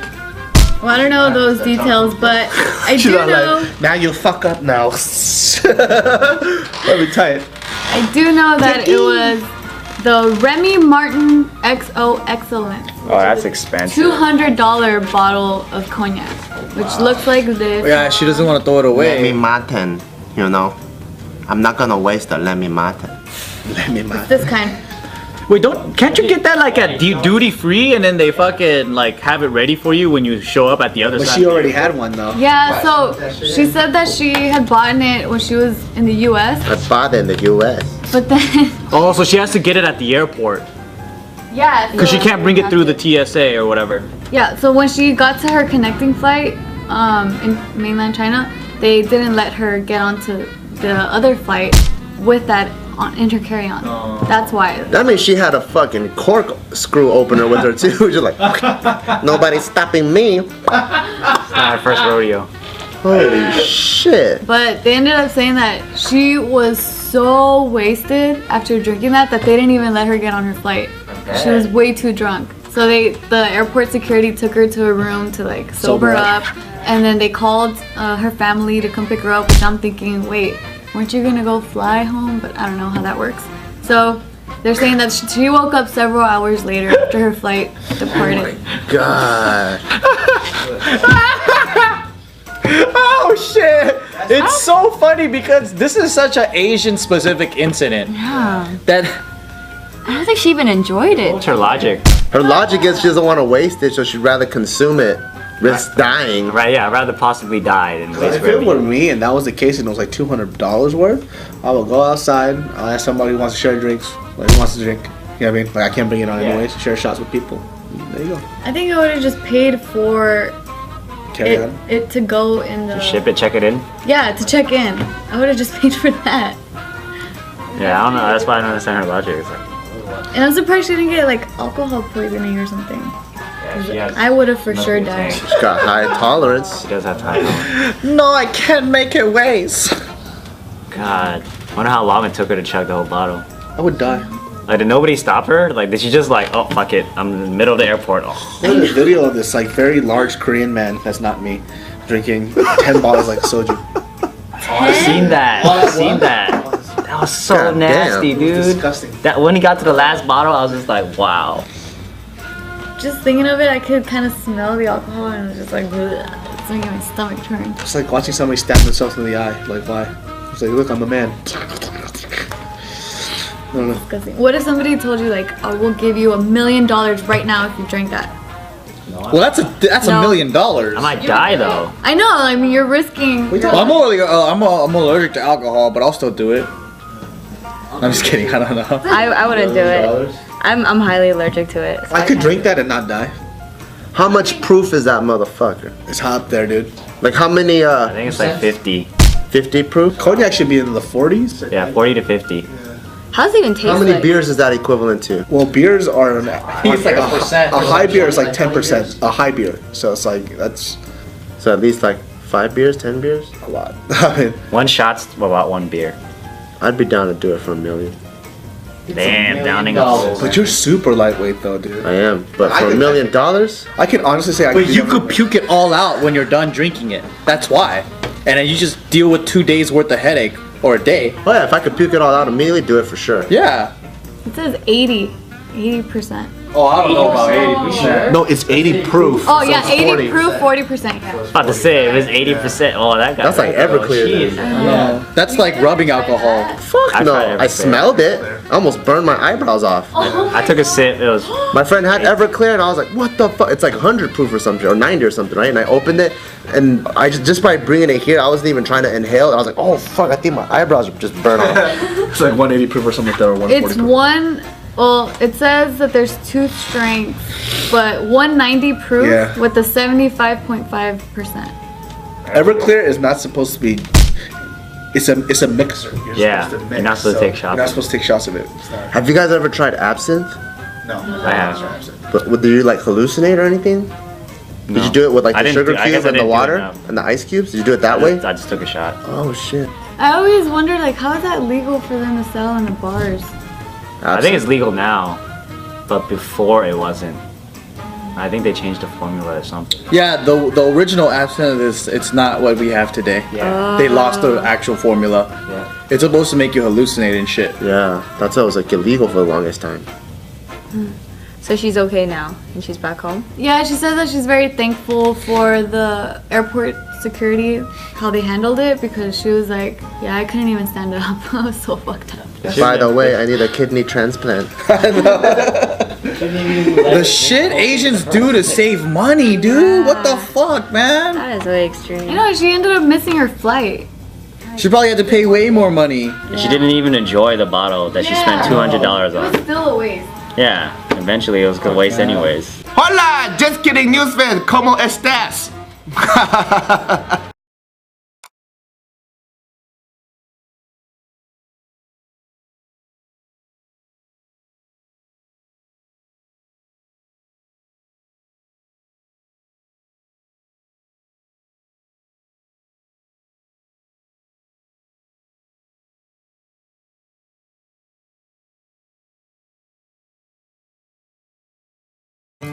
S3: Well, I don't know those details, but I
S2: She's
S3: do
S2: not
S3: know.
S2: like, now you fuck up now. Let me tell you.
S3: I do know that it was the Remy Martin XO Excellent.
S13: Oh, that's expensive.
S3: $200 bottle of cognac, which looks like this.
S11: Yeah, she doesn't want to throw it away.
S5: Let me Martin, you know. I'm not gonna waste the Let me Martin.
S2: Let me Martin.
S3: This kind.
S11: Wait, can't you get that like at duty free and then they fucking like have it ready for you when you show up at the other
S2: But
S11: side?
S2: she already had one though.
S3: Yeah, so she said that she had bought it when she was in the US,
S5: I bought it in the US.
S3: but then,
S11: Oh, so she has to get it at the airport
S3: yeah.
S11: because she
S3: so-
S11: can't bring it through the TSA or whatever.
S3: Yeah, so when she got to her connecting flight in mainland China, they didn't let her get onto the other flight with that in her carry-on. That's why.
S5: That means she had a fucking cork screw opener with her too. Just like, nobody's stopping me.
S13: It's not her first rodeo.
S5: Holy shit.
S3: But they ended up saying that she was so wasted after drinking that they didn't even let her get on her flight. She was way too drunk. So the airport security took her to a room to like sober up, and then they called her family to come pick her up, which I'm thinking, wait, weren't you gonna go fly home? But I don't know how that works. So they're saying that she woke up several hours later after her flight departed.
S5: God.
S11: Oh shit! It's so funny because this is such an Asian specific incident
S3: Yeah.
S11: that
S3: I don't think she even enjoyed it.
S13: What's her logic?
S5: Her logic is she doesn't want to waste it, so she'd rather consume it, risk dying.
S13: Right, yeah, I'd rather possibly die than waste
S2: If it
S13: forever.
S2: were me and that was the case and it was like $200 worth, I would go outside, I'll ask somebody who wants to share drinks, like who wants to drink. You know what I mean? Like I can't bring it on anyways, share shots with people. There you go.
S3: I think I would have just paid for
S2: Carry on.
S3: it to go in the
S13: Ship it, check it in.
S3: Yeah, to check in. I would have just paid for that.
S13: Yeah, I don't know. That's why I don't understand her logic. It's like,
S3: And I'm surprised she didn't get like alcohol poisoning or something.
S13: she has
S3: I would have for
S13: nothing
S3: sure
S13: to
S3: died.
S13: say.
S5: She's got high tolerance.
S13: She does have time.
S11: no, I can't make it waste.
S13: God, I wonder how long it took her to chug the whole bottle.
S2: I would die.
S13: Like, did nobody stop her? Like, did she just like, oh fuck it, I'm in the middle of the airport. Oh.
S2: There's a video of this like very large Korean man, that's not me, drinking 10 bottles like soju.
S13: I've seen that. I've seen that. That was so
S5: God
S13: nasty,
S5: damn.
S2: It was
S13: dude.
S2: disgusting.
S13: That when he got to the last bottle, I was just like, wow.
S3: Just thinking of it, I could kind of smell the alcohol and it was just like, ugh, it's making my stomach turn.
S2: It's like watching somebody stab themselves in the eye. Like why? It's like, look, I'm a man. I don't know.
S3: Disgusting. What if somebody told you like, oh, we'll give you $1 million right now if you drink that?
S6: Well, that's $1 million.
S13: I might die though.
S3: I know. I mean, you're risking.
S6: Well, I'm allergic to alcohol, but I'll still do it. I'm just kidding. I don't know.
S4: I wouldn't do it. I'm highly allergic to it.
S6: I could drink that and not die.
S5: How much proof is that motherfucker?
S6: It's hot up there, dude.
S5: Like how many?
S13: I think it's like 50.
S5: 50 proof.
S6: Cognac should be in the 40s.
S13: Yeah, 40 to 50.
S4: How does it even taste?
S5: How many
S4: like?
S5: beers is that equivalent to?
S6: Well, beers are
S11: It's like a percent.
S6: A high beer is like 10%. A high beer, so it's like that's
S5: So at least like 5 beers, 10 beers.
S6: a lot. I mean,
S13: One shot's about 1 beer.
S5: I'd be down to do it for $1 million.
S13: Damn, downing a whole.
S6: but you're super lightweight though, dude.
S5: I am, but for $1 million,
S6: I can honestly say I
S11: But
S6: could
S11: you could puke it all out when you're done drinking it. That's why. And then you just deal with 2 days worth of headache or a day.
S5: Oh yeah, if I could puke it all out immediately, do it for sure.
S11: Yeah.
S3: It says 80%.
S11: Oh, I don't know about 80%.
S5: No, it's 80 proof.
S3: Oh
S5: so
S3: yeah,
S5: it's
S3: 80
S5: 40.
S3: proof, 40%. Yeah.
S13: About to say, if it's 80%, oh, that guy.
S5: That's like Everclear.
S11: No, that's like rubbing alcohol.
S5: Fuck
S13: I
S5: no,
S13: tried
S5: I
S13: Everclear.
S5: smelled it. I almost burned my eyebrows off.
S13: I took a sip. It was.
S5: My friend had Everclear, and I was like, "What the fuck?" It's like 100 proof or something, or 90 or something, right? And I opened it, and I just by bringing it here, I wasn't even trying to inhale. And I was like, "Oh fuck!" I think my eyebrows would just burn off.
S6: It's like 180 proof or something like that, or 140
S3: It's
S6: proof.
S3: one. Well, it says that there's 2 strengths, but 190 proof
S6: Yeah.
S3: with a 75.5%.
S6: Everclear is not supposed to be. It's a mixer. You're
S13: Yeah,
S6: supposed to
S13: you're not
S6: mix,
S13: supposed to take shots.
S6: You're not supposed to take shots of it.
S5: Have you guys ever tried absinthe?
S6: No.
S13: I have.
S5: But did you like hallucinate or anything? Did you do it with like
S13: I
S5: the
S13: didn't
S5: sugar
S13: do- I guess
S5: cube
S13: I
S5: and the
S13: didn't do it,
S5: water
S13: no.
S5: and the ice cubes? Did you do it that way?
S13: I just took a shot.
S5: Oh shit.
S3: I always wondered, like, how is that legal for them to sell in the bars?
S13: I think it's legal now, but before it wasn't. I think they changed the formula or something.
S11: Yeah, the original absinthe is it's not what we have today.
S13: Yeah.
S11: They lost the actual formula.
S13: Yeah.
S11: It's supposed to make you hallucinate and shit.
S5: Yeah, that's why it was like illegal for the longest time.
S4: So she's okay now, and she's back home.
S3: Yeah, she says that she's very thankful for the airport security, how they handled it, because she was like, yeah, I couldn't even stand up. I was so fucked up.
S5: By the way, I need a kidney transplant.
S11: The shit Asians do to save money, dude. What the fuck, man?
S4: That is way extreme.
S3: You know, she ended up missing her flight.
S11: She probably had to pay way more money.
S13: She didn't even enjoy the bottle that she spent $200 on.
S3: It's still a waste.
S13: Yeah, eventually it was a waste anyways.
S2: Hola, just kidding, news fan. ¿Cómo estás?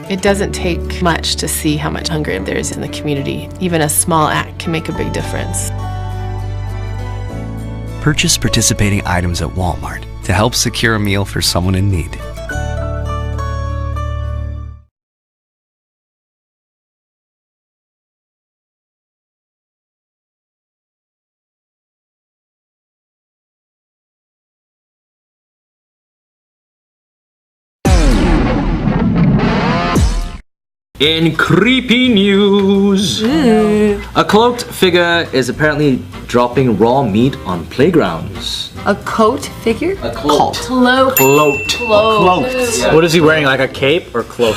S14: It doesn't take much to see how much hunger there is in the community. Even a small act can make a big difference.
S15: Purchase participating items at Walmart to help secure a meal for someone in need.
S16: In creepy news, a cloaked figure is apparently dropping raw meat on playgrounds.
S10: A coat figure?
S16: A cloaked.
S3: Cloaked.
S16: Cloaked.
S11: What is he wearing, like a cape or cloak?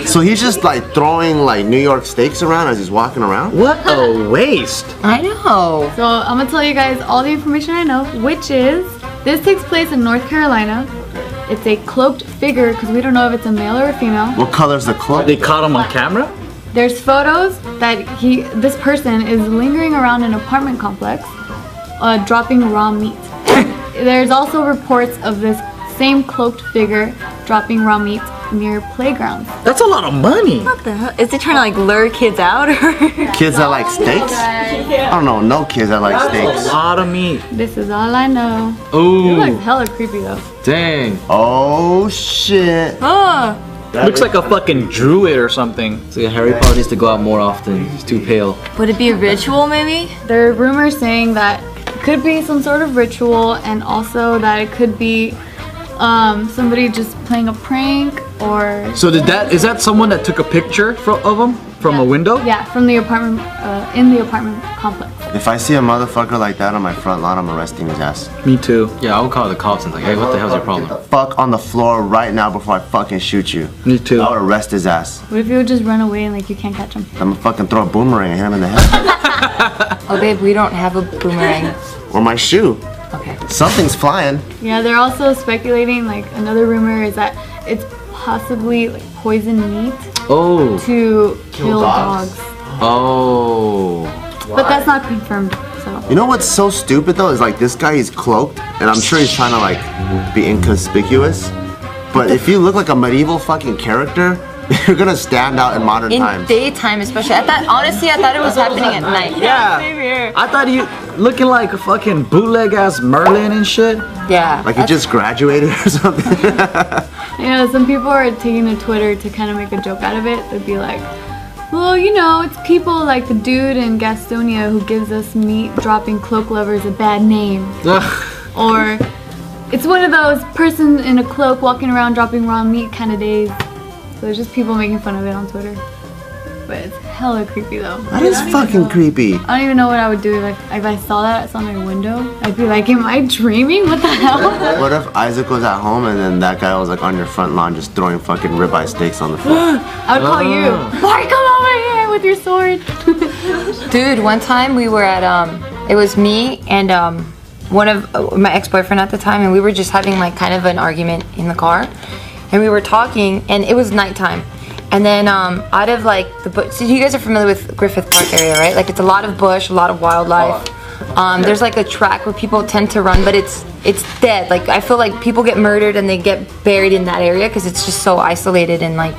S5: So he's just like throwing like New York steaks around as he's walking around?
S11: What a waste.
S10: I know.
S3: So I'm gonna tell you guys all the information I know, which is this takes place in North Carolina. It's a cloaked figure because we don't know if it's a male or a female.
S5: What color's the cloak?
S11: They caught him on camera?
S3: There's photos that this person is lingering around an apartment complex, dropping raw meat. There's also reports of this same cloaked figure dropping raw meat near playgrounds.
S11: That's a lot of money.
S4: What the hell? Is he trying to like lure kids out or?
S5: Kids that like steaks? I don't know, no kids that like steaks.
S11: A lot of meat.
S3: This is all I know.
S16: Ooh.
S3: It looks hella creepy though.
S16: Dang.
S5: Oh shit.
S3: Oh.
S11: Looks like a fucking druid or something.
S16: So yeah, Harry Potter needs to go out more often. He's too pale.
S4: Would it be a ritual maybe?
S3: There are rumors saying that it could be some sort of ritual, and also that it could be somebody just playing a prank or
S11: So is that someone that took a picture of him from a window?
S3: yeah, from the apartment in the apartment complex.
S5: If I see a motherfucker like that on my front lawn, I'm arresting his ass.
S11: Me too.
S16: Yeah, I would call the cops and like, hey, what the hell's your problem?
S5: Get the fuck on the floor right now before I fucking shoot you.
S11: Me too.
S5: I would arrest his ass.
S3: What if you would just run away and like you can't catch him?
S5: I'm gonna fucking throw a boomerang and hit him in the head.
S10: Oh, babe, we don't have a boomerang.
S5: Or my shoe.
S10: Okay.
S5: Something's flying.
S3: Yeah, they're also speculating, like another rumor is that it's possibly like poison meat
S11: Oh.
S3: to kill dogs.
S11: Oh.
S3: But that's not confirmed. So
S5: You know what's so stupid though is like this guy is cloaked and I'm sure he's trying to like be inconspicuous. But if you look like a medieval fucking character, you're gonna stand out in modern
S10: In
S5: times.
S10: daytime, especially. Honestly, I thought it was happening at night.
S11: Yeah. I thought he looking like a fucking bootleg ass Merlin and shit.
S10: Yeah.
S5: Like he just graduated or something.
S3: you know, some people are taking to Twitter to kind of make a joke out of it. They'd be like, well, you know, it's people like the dude in Gastonia who gives us meat dropping cloak lovers a bad name. Or it's one of those person in a cloak walking around dropping raw meat kind of days. So it's just people making fun of it on Twitter. But it's hella creepy though.
S5: That is fucking creepy.
S3: I don't even know what I would do if I saw that on my window. I'd be like, am I dreaming? What the hell?
S5: What if Isaac was at home and then that guy was like on your front lawn just throwing fucking ribeye steaks on the floor?
S3: I would call you. Bart, come over here with your sword.
S10: Dude, one time we were at, it was me and one of my ex-boyfriend at the time, and we were just having like kind of an argument in the car. And we were talking, and it was nighttime. And then out of like so you guys are familiar with Griffith Park area, right? Like it's a lot of bush, a lot of wildlife. There's like a track where people tend to run, but it's dead. Like I feel like people get murdered and they get buried in that area because it's just so isolated and like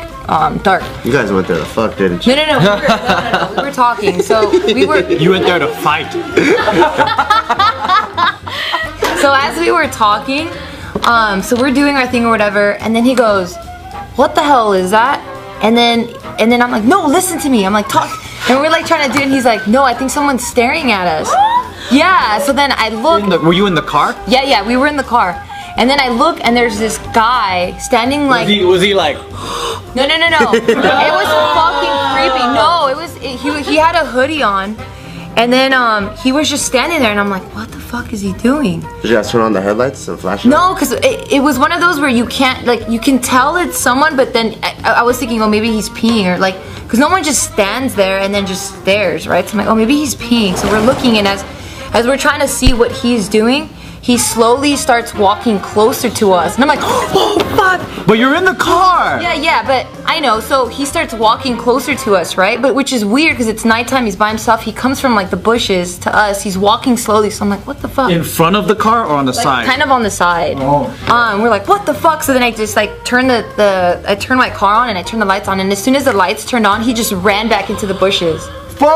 S10: dark.
S5: You guys went there to fuck, didn't you?
S10: No. We were talking, so we were.
S11: You went there to fight.
S10: So as we were talking, so we're doing our thing or whatever, and then he goes, "What the hell is that?" And then I'm like, "No, listen to me." I'm like, "Talk," and we're like trying to do it, and he's like, "No, I think someone's staring at us." Yeah. So then I look.
S11: Were you in the car?
S10: Yeah, we were in the car, and then I look, and there's this guy standing like.
S11: Was he like?
S10: No. It was fucking creepy. No, he had a hoodie on. And then he was just standing there, and I'm like, what the fuck is he doing?
S5: Did you guys turn on the headlights and flash?
S10: No, because it was one of those where you can't, like, you can tell it's someone, but then I was thinking, oh, maybe he's peeing, or like, because no one just stands there and then just stares, right? So I'm like, oh, maybe he's peeing. So we're looking, and as we're trying to see what he's doing, he slowly starts walking closer to us. And I'm like, oh, fuck.
S11: But you're in the car.
S10: Yeah, but I know. So he starts walking closer to us, right? But which is weird because it's nighttime. He's by himself. He comes from like the bushes to us. He's walking slowly. So I'm like, what the fuck?
S11: In front of the car or on the side?
S10: Kind of on the side.
S11: Oh.
S10: We're like, what the fuck? So then I just like turn I turn my car on and I turn the lights on. And as soon as the lights turned on, he just ran back into the bushes.
S11: Fuck!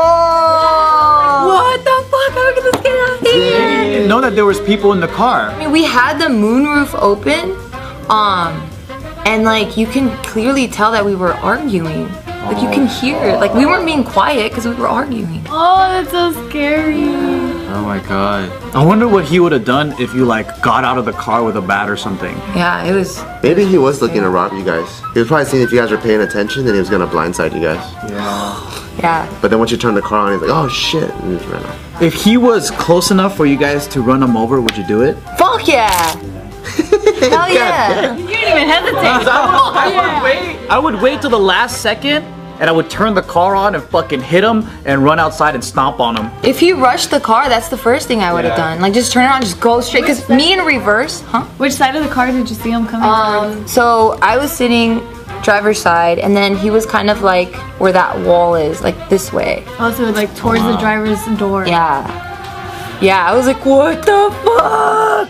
S10: What the fuck? How can this get out of here?
S11: You didn't know that there was people in the car.
S10: I mean, we had the moonroof open, and like you can clearly tell that we were arguing. Like you can hear it. Like we weren't being quiet because we were arguing.
S3: Oh, that's so scary.
S11: Oh my god. I wonder what he would have done if you like got out of the car with a bat or something.
S10: Yeah, it was.
S5: Maybe he was looking to rob you guys. He was probably seeing if you guys were paying attention, then he was gonna blindside you guys.
S10: Yeah.
S5: But then once you turn the car on, he's like, oh shit, and he just ran off.
S11: If he was close enough for you guys to run him over, would you do it?
S10: Fuck yeah! Hell yeah!
S3: You didn't even hesitate.
S11: I would wait till the last second, and I would turn the car on and fucking hit him and run outside and stomp on him.
S10: If he rushed the car, that's the first thing I would have done. Like just turn it on, just go straight. Cause me in reverse,
S3: Which side of the car did you see him coming towards?
S10: So I was sitting driver's side, and then he was kind of like where that wall is, like this way.
S3: Also, like towards the driver's door.
S10: Yeah, I was like, what the fuck?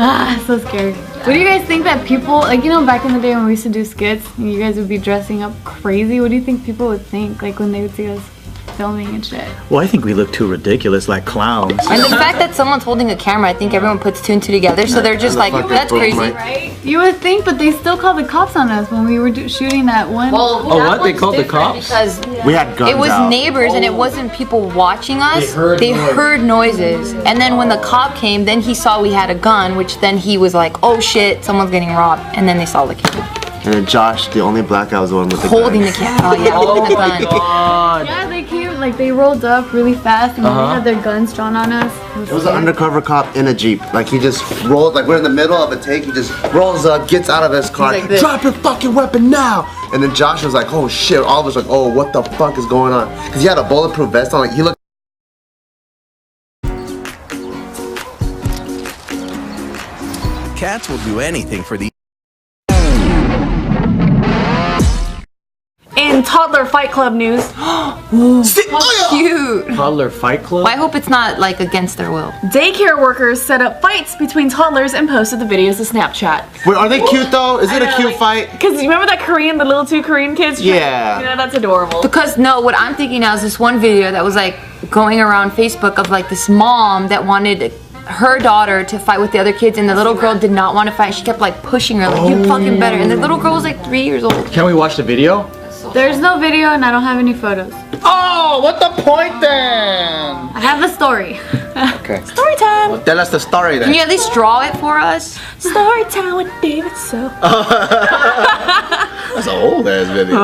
S3: Ah, so scary. What do you guys think that people, like, you know, back in the day when we used to do skits, and you guys would be dressing up crazy, what do you think people would think, like, when they would see us filming and shit?
S11: Well, I think we look too ridiculous, like clowns.
S10: And the fact that someone's holding a camera, I think everyone puts two and two together, so they're just like, that's crazy.
S3: Right? You would think, but they still called the cops on us when we were shooting that one.
S10: Well,
S11: what? They called the cops?
S10: Because
S5: we had guns
S10: it was
S5: out.
S10: neighbors, and it wasn't people watching us. They heard noises. And then when the cop came, then he saw we had a gun, which then he was like, oh shit, someone's getting robbed. And then they saw the camera.
S5: And then Josh, the only black guy, was the one with the
S10: Holding the
S5: gun.
S10: gun. Oh yeah, holding the gun.
S3: Yeah, they came, like, they rolled up really fast and then they had their guns drawn on us.
S5: It was an undercover cop in a Jeep. Like, he just rolled, like, we're in the middle of a take. He just rolls up, gets out of his car.
S6: He's like this.
S5: Drop your fucking weapon now! And then Josh was like, oh shit. All of us were like, oh, what the fuck is going on? Because he had a bulletproof vest on. Like, he looked.
S17: Cats will do anything for the.
S18: In toddler fight club news.
S10: Cute.
S11: Toddler fight club?
S10: Well, I hope it's not like against their will.
S18: Daycare workers set up fights between toddlers and posted the videos to Snapchat.
S5: Wait, are they cute though? Is it a cute fight?
S18: Because you remember that the little two Korean kids?
S5: Yeah.
S18: Yeah, that's adorable.
S10: Because no, what I'm thinking now is this one video that was like going around Facebook of like this mom that wanted her daughter to fight with the other kids, and the little girl did not want to fight. She kept like pushing her, like you fucking better. And the little girl was like 3 years old.
S11: Can we watch the video?
S3: There's no video and I don't have any photos.
S6: Oh, what the point then?
S3: I have the story.
S6: Okay.
S18: Story time.
S5: Well, tell us the story then.
S10: Can you at least draw it for us?
S18: Story time with David So.
S5: That's an old ass video.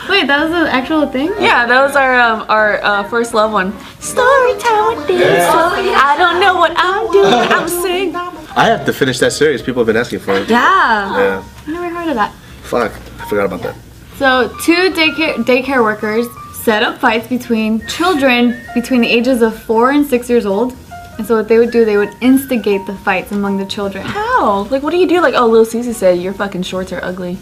S3: Wait, that was the actual thing?
S18: Yeah, that was our first love one. Story time with David So. I don't know what I'm doing. I'm singing.
S5: I have to finish that series. People have been asking for it.
S3: Yeah.
S5: Yeah.
S3: I never heard of that.
S5: Fuck. I forgot about that.
S3: So, two daycare workers set up fights between children between the ages of 4 and 6 years old. And so what they would do, they would instigate the fights among the children.
S18: How? Like, what do you do? Like, oh, Lil Susie said your fucking shorts are ugly.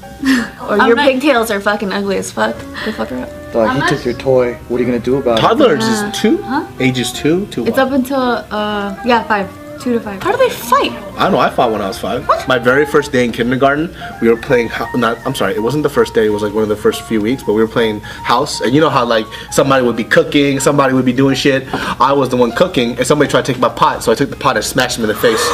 S18: Or your pigtails are fucking ugly as fuck. Go fuck her up.
S6: Dog, he took your toy. What are you gonna do about it?
S5: Toddlers is 2?
S3: Huh?
S5: Ages 2 to
S3: It's
S5: what?
S3: up until, 5. 2 to 5.
S18: How do they fight?
S5: I don't know. I fought when I was 5. What? My very first day in kindergarten, we were playing. I'm sorry. It wasn't the first day. It was like one of the first few weeks. But we were playing house, and you know how like somebody would be cooking, somebody would be doing shit. I was the one cooking, and somebody tried to take my pot, so I took the pot and smashed him in the face.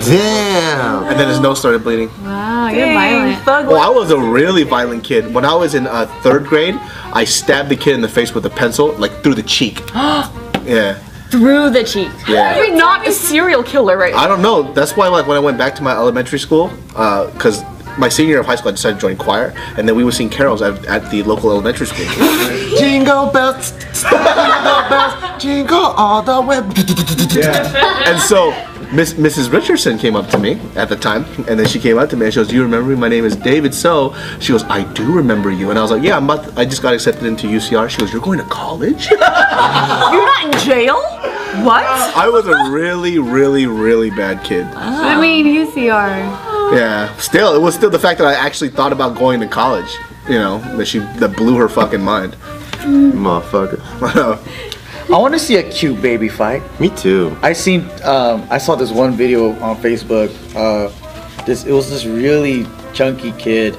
S5: Damn! And then his nose started bleeding.
S3: Wow, you're violent.
S5: Oh, I was a really violent kid. When I was in 3rd grade, I stabbed the kid in the face with a pencil, like through the cheek. Yeah.
S18: Through the cheek.
S5: Yeah.
S18: You're not a serial killer, right?
S5: I don't know. That's why, like, when I went back to my elementary school, because my senior year of high school, I decided to join choir, and then we would sing carols at the local elementary school. Jingle bells, jingle bells, jingle all the way. Yeah. And so Mrs. Richardson came up to me at the time, and then she came up to me and she goes, "Do you remember me? My name is David So." She goes, "I do remember you." And I was like, "Yeah, I just got accepted into UCR." She goes, "You're going to college?"
S18: You're not in jail? What?
S5: I was a really, really, really bad kid.
S3: I mean, UCR.
S5: Yeah. Still, it was still the fact that I actually thought about going to college. You know, that blew her fucking mind. Motherfucker.
S6: I want to see a cute baby fight.
S5: Me too.
S6: I saw this one video on Facebook. It was this really chunky kid,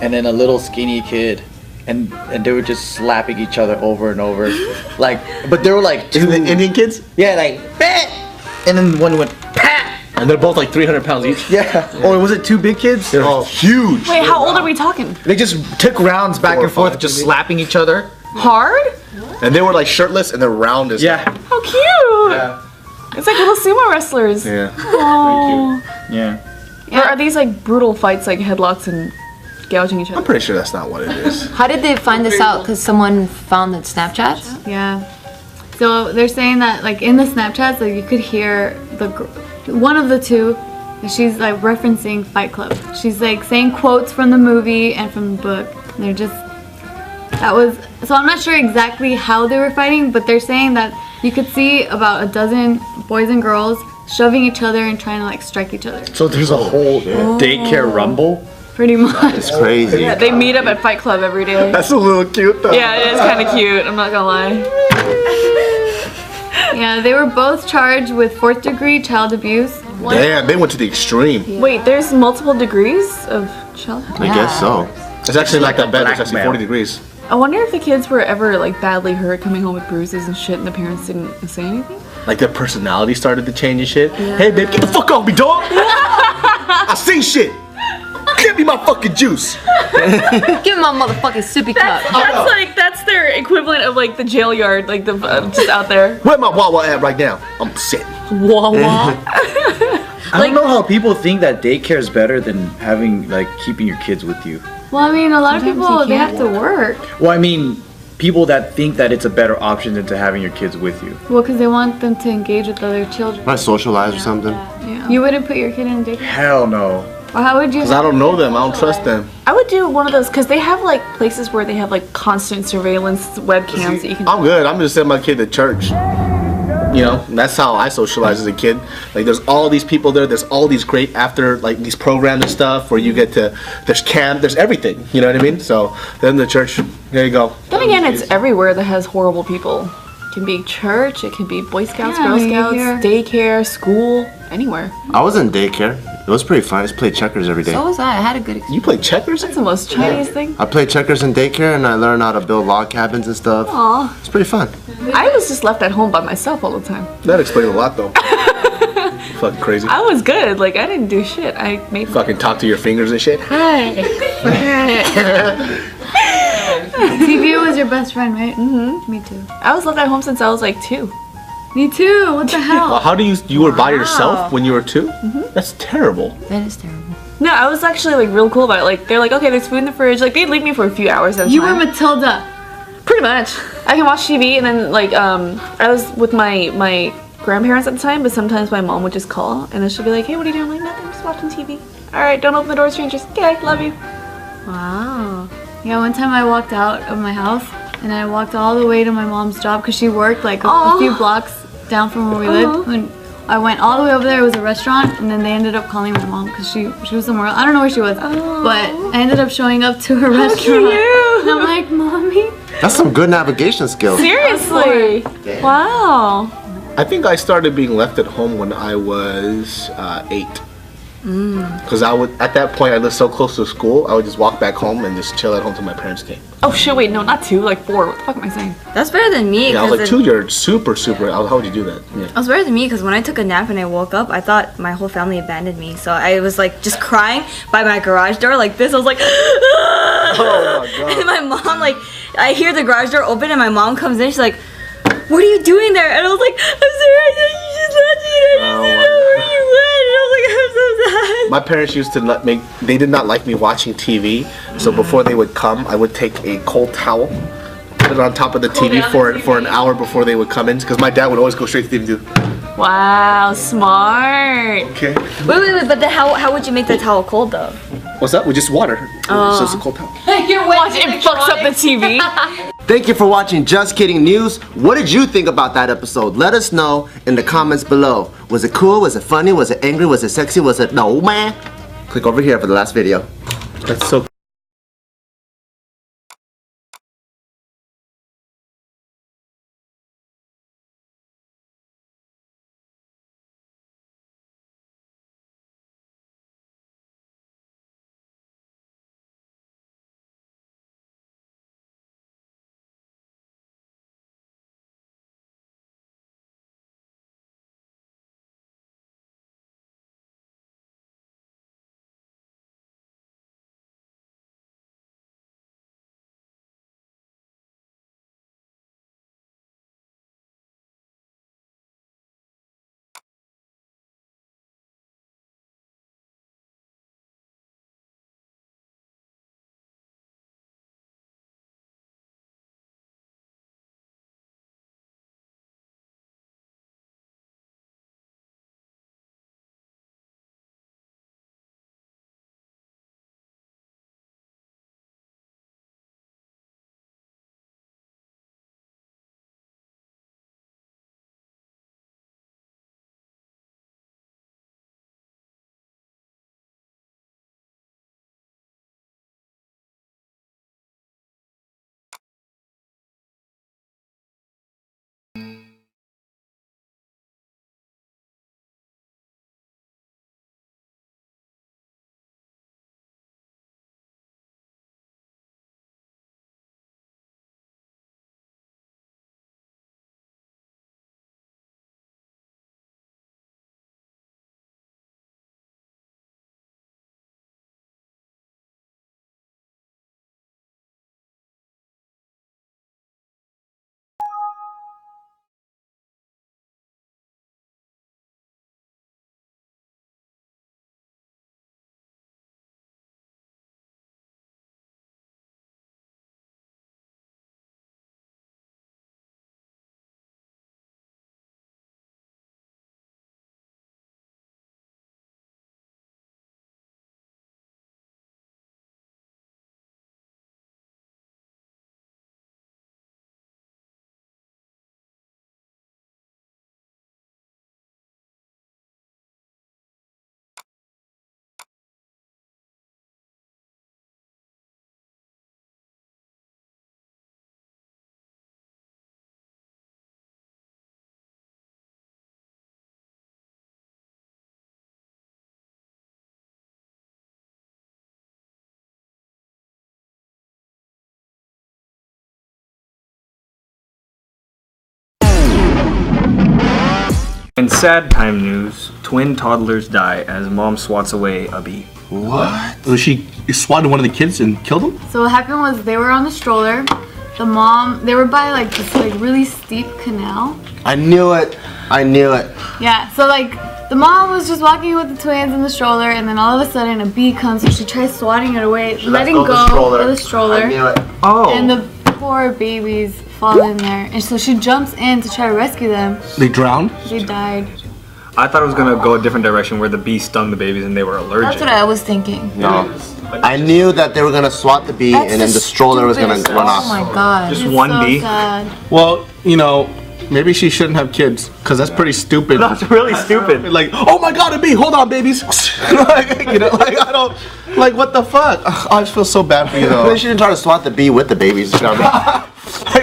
S6: and then a little skinny kid, and they were just slapping each other over and over, like. But they were like two
S5: Indian kids.
S6: Yeah, like pat, and then one went pat.
S5: And they're both like 300 pounds each.
S6: Yeah.
S5: Oh, was it 2 big kids? They're huge.
S18: Wait, how old are we talking?
S6: They just took rounds back and forth, just slapping each other.
S18: Hard?
S5: And they were like shirtless and they're round as
S6: yeah.
S18: How cute! Yeah. It's like little sumo wrestlers.
S5: Yeah.
S18: Oh.
S6: Yeah.
S18: Or are these like brutal fights, like headlocks and gouging each other?
S5: I'm pretty sure that's not what it is.
S10: How did they find this out? Because someone found the Snapchats?
S3: Yeah. So they're saying that like in the Snapchats, like you could hear one of the two. She's like referencing Fight Club. She's like saying quotes from the movie and from the book. And they're just so I'm not sure exactly how they were fighting, but they're saying that you could see about a dozen boys and girls shoving each other and trying to like strike each other.
S6: So there's a whole daycare rumble.
S3: Pretty much.
S5: It's crazy.
S18: Yeah, they meet up at Fight Club every day.
S5: That's a little cute though.
S18: Yeah, it is kind of cute. I'm not gonna lie.
S3: Yeah, they were both charged with 4th degree child abuse.
S5: Damn, they went to the extreme.
S18: Wait, there's multiple degrees of child abuse?
S5: I guess so. It's actually not that bad. It's actually 40 degrees.
S18: I wonder if the kids were ever like badly hurt, coming home with bruises and shit, and the parents didn't say anything.
S5: Like their personality started to change and shit.
S18: Yeah.
S5: Hey babe, get the fuck off me, dog! I see shit! Give me my fucking juice!
S10: Give me my motherfucking sippy cup.
S18: That's their equivalent of like the jail yard, like the just out there.
S5: Where my Wawa at right now? I'm sick.
S18: Wawa.
S6: I don't know how people think that daycare is better than having keeping your kids with you.
S3: Well, I mean, a lot of
S10: Sometimes
S3: people,
S10: you
S3: they have
S10: can't.
S3: to work.
S11: Well, I mean, people that think that it's a better option than to having your kids with you.
S3: Well, because they want them to engage with other children.
S17: Might socialize or something.
S3: Yeah. You wouldn't put your kid in a daycare?
S11: Hell no.
S3: Or how would you?
S5: Because I don't know them. I don't trust them.
S18: I would do one of those because they have like places where they have like constant surveillance webcams that you can.
S5: I'm good. I'm just sending my kid to church. You know, that's how I socialize as a kid. Like, there's all these people there. There's all these great after, like, these programs and stuff where you get to, there's camp, there's everything. You know what I mean? So, then the church, there you go.
S18: Then again, it's everywhere that has horrible people. It can be church, it can be Boy Scouts,
S3: Yeah,
S18: Girl
S3: you
S18: Scouts,
S3: hear-
S18: daycare, school, anywhere.
S17: I was in daycare. It was pretty fun. I just played checkers every day.
S10: So was I. I had a good experience.
S5: You play checkers?
S18: That's the most Chinese thing.
S17: I played checkers in daycare and I learned how to build log cabins and stuff.
S18: Aw.
S17: It's pretty fun.
S18: I was just left at home by myself all the time.
S5: That explains a lot, though. Fucking crazy.
S18: I was good. Like, I didn't do shit. I made.
S5: Fucking talk to your fingers and shit.
S18: Hi.
S3: TV was your best friend, right? Mm-hmm. Me too.
S18: I was left at home since I was like 2.
S3: Me too. What the hell?
S5: Well, how do you were by yourself when you were 2? That's terrible.
S10: That is terrible.
S18: No, I was actually like real cool about it. Like, they're like, okay, there's food in the fridge. Like, they'd leave me for a few hours at a
S3: You
S18: time.
S3: were Matilda.
S18: Pretty much. I can watch TV and then like I was with my grandparents at the time, but sometimes my mom would just call and then she'll be like, hey, what are you doing? I'm like, nothing, just watching TV. Alright, don't open the door, strangers. Okay, love you.
S3: Wow. Yeah, one time I walked out of my house and I walked all the way to my mom's job because she worked like a few blocks down from where we lived. And I went all the way over there. It was a restaurant, and then they ended up calling my mom because she was somewhere else. I don't know where she was, but I ended up showing up to her restaurant. And I'm like, Mommy.
S17: That's some good navigation skills.
S18: Seriously? Wow.
S5: I think I started being left at home when I was 8. Because I would, at that point, I lived so close to school, I would just walk back home and just chill at home till my parents came.
S18: Oh shit, wait, no, not 2, like 4. What the fuck am I saying?
S4: That's better than me.
S5: Yeah, I was
S4: 'cause
S5: like,
S4: then-
S5: 2, you're super. How would you do that? Yeah.
S4: It was better than me because when I took a nap and I woke up, I thought my whole family abandoned me. So I was like just crying by my garage door like this. I was like,
S5: Oh my god.
S4: and my mom like, I hear the garage door open and my mom comes in. She's like, what are you doing there? And I was like, I'm sorry, I thought you just left me and I just didn't know where you went. And I was like, I'm so sad.
S5: My parents used to they did not like me watching TV, so before they would come, I would take a cold towel, put it on top of the TV for an hour before they would come in, because my dad would always go straight to the TV and do,
S18: Wow, smart.
S5: okay.
S4: Wait, but then how would you make the towel cold though?
S5: What's that? With just water. So it's a cold towel.
S18: You're watching it fucks up the TV.
S17: Thank you for watching Just Kidding News. What did you think about that episode? Let us know in the comments below. Was it cool? Was it funny? Was it angry? Was it sexy? Was it no, man? Click over here for the last video.
S5: That's so
S19: In sad time news, twin toddlers die as mom swats away a bee.
S5: What? Was she swatted one of the kids and killed him?
S3: So what happened was they were on the stroller. The mom, they were by like this like really steep canal.
S17: I knew it. I knew it.
S3: Yeah, so like the mom was just walking with the twins in the stroller, and then all of a sudden a bee comes, so she tries swatting it away, letting go of the stroller.
S17: I knew it.
S5: Oh.
S3: And the poor babies fall in there, and so she jumps in to try to rescue them.
S5: They drowned?
S3: They died.
S19: I thought it was gonna go a different direction where the bee stung the babies and they were allergic.
S10: That's what I was thinking.
S17: No. I knew that they were gonna swat the bee and then the stroller was gonna run off.
S10: Oh my god.
S19: Just one
S3: so
S19: bee?
S3: sad.
S5: Well, you know, maybe she shouldn't have kids, because that's pretty stupid.
S19: That's really stupid.
S5: Like, oh my god, a bee, hold on, babies. Like, you know, like, I don't, like, what the fuck? Ugh, I just feel so bad for you, though.
S17: They shouldn't try to swat the bee with the babies.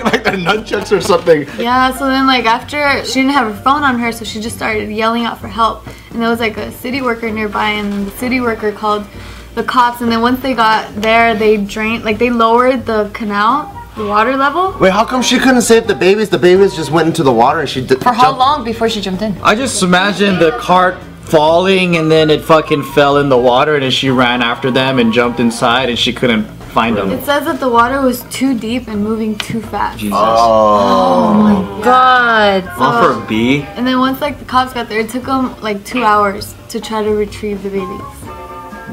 S5: like their nunchucks or something.
S3: Yeah, so then like after, she didn't have her phone on her, so she just started yelling out for help. And there was like a city worker nearby, and the city worker called the cops, and then once they got there, they they lowered the canal, the water level.
S17: Wait, how come she couldn't save the babies? The babies just went into the water and she
S10: For how long before she jumped in?
S11: I just imagine the cart falling and then it fucking fell in the water and then she ran after them and jumped inside and she couldn't find them.
S3: It says that the water was too deep and moving too fast.
S19: Jesus.
S10: Oh my god.
S19: All for a bee?
S3: And then once like the cops got there, it took them like 2 hours to try to retrieve the babies.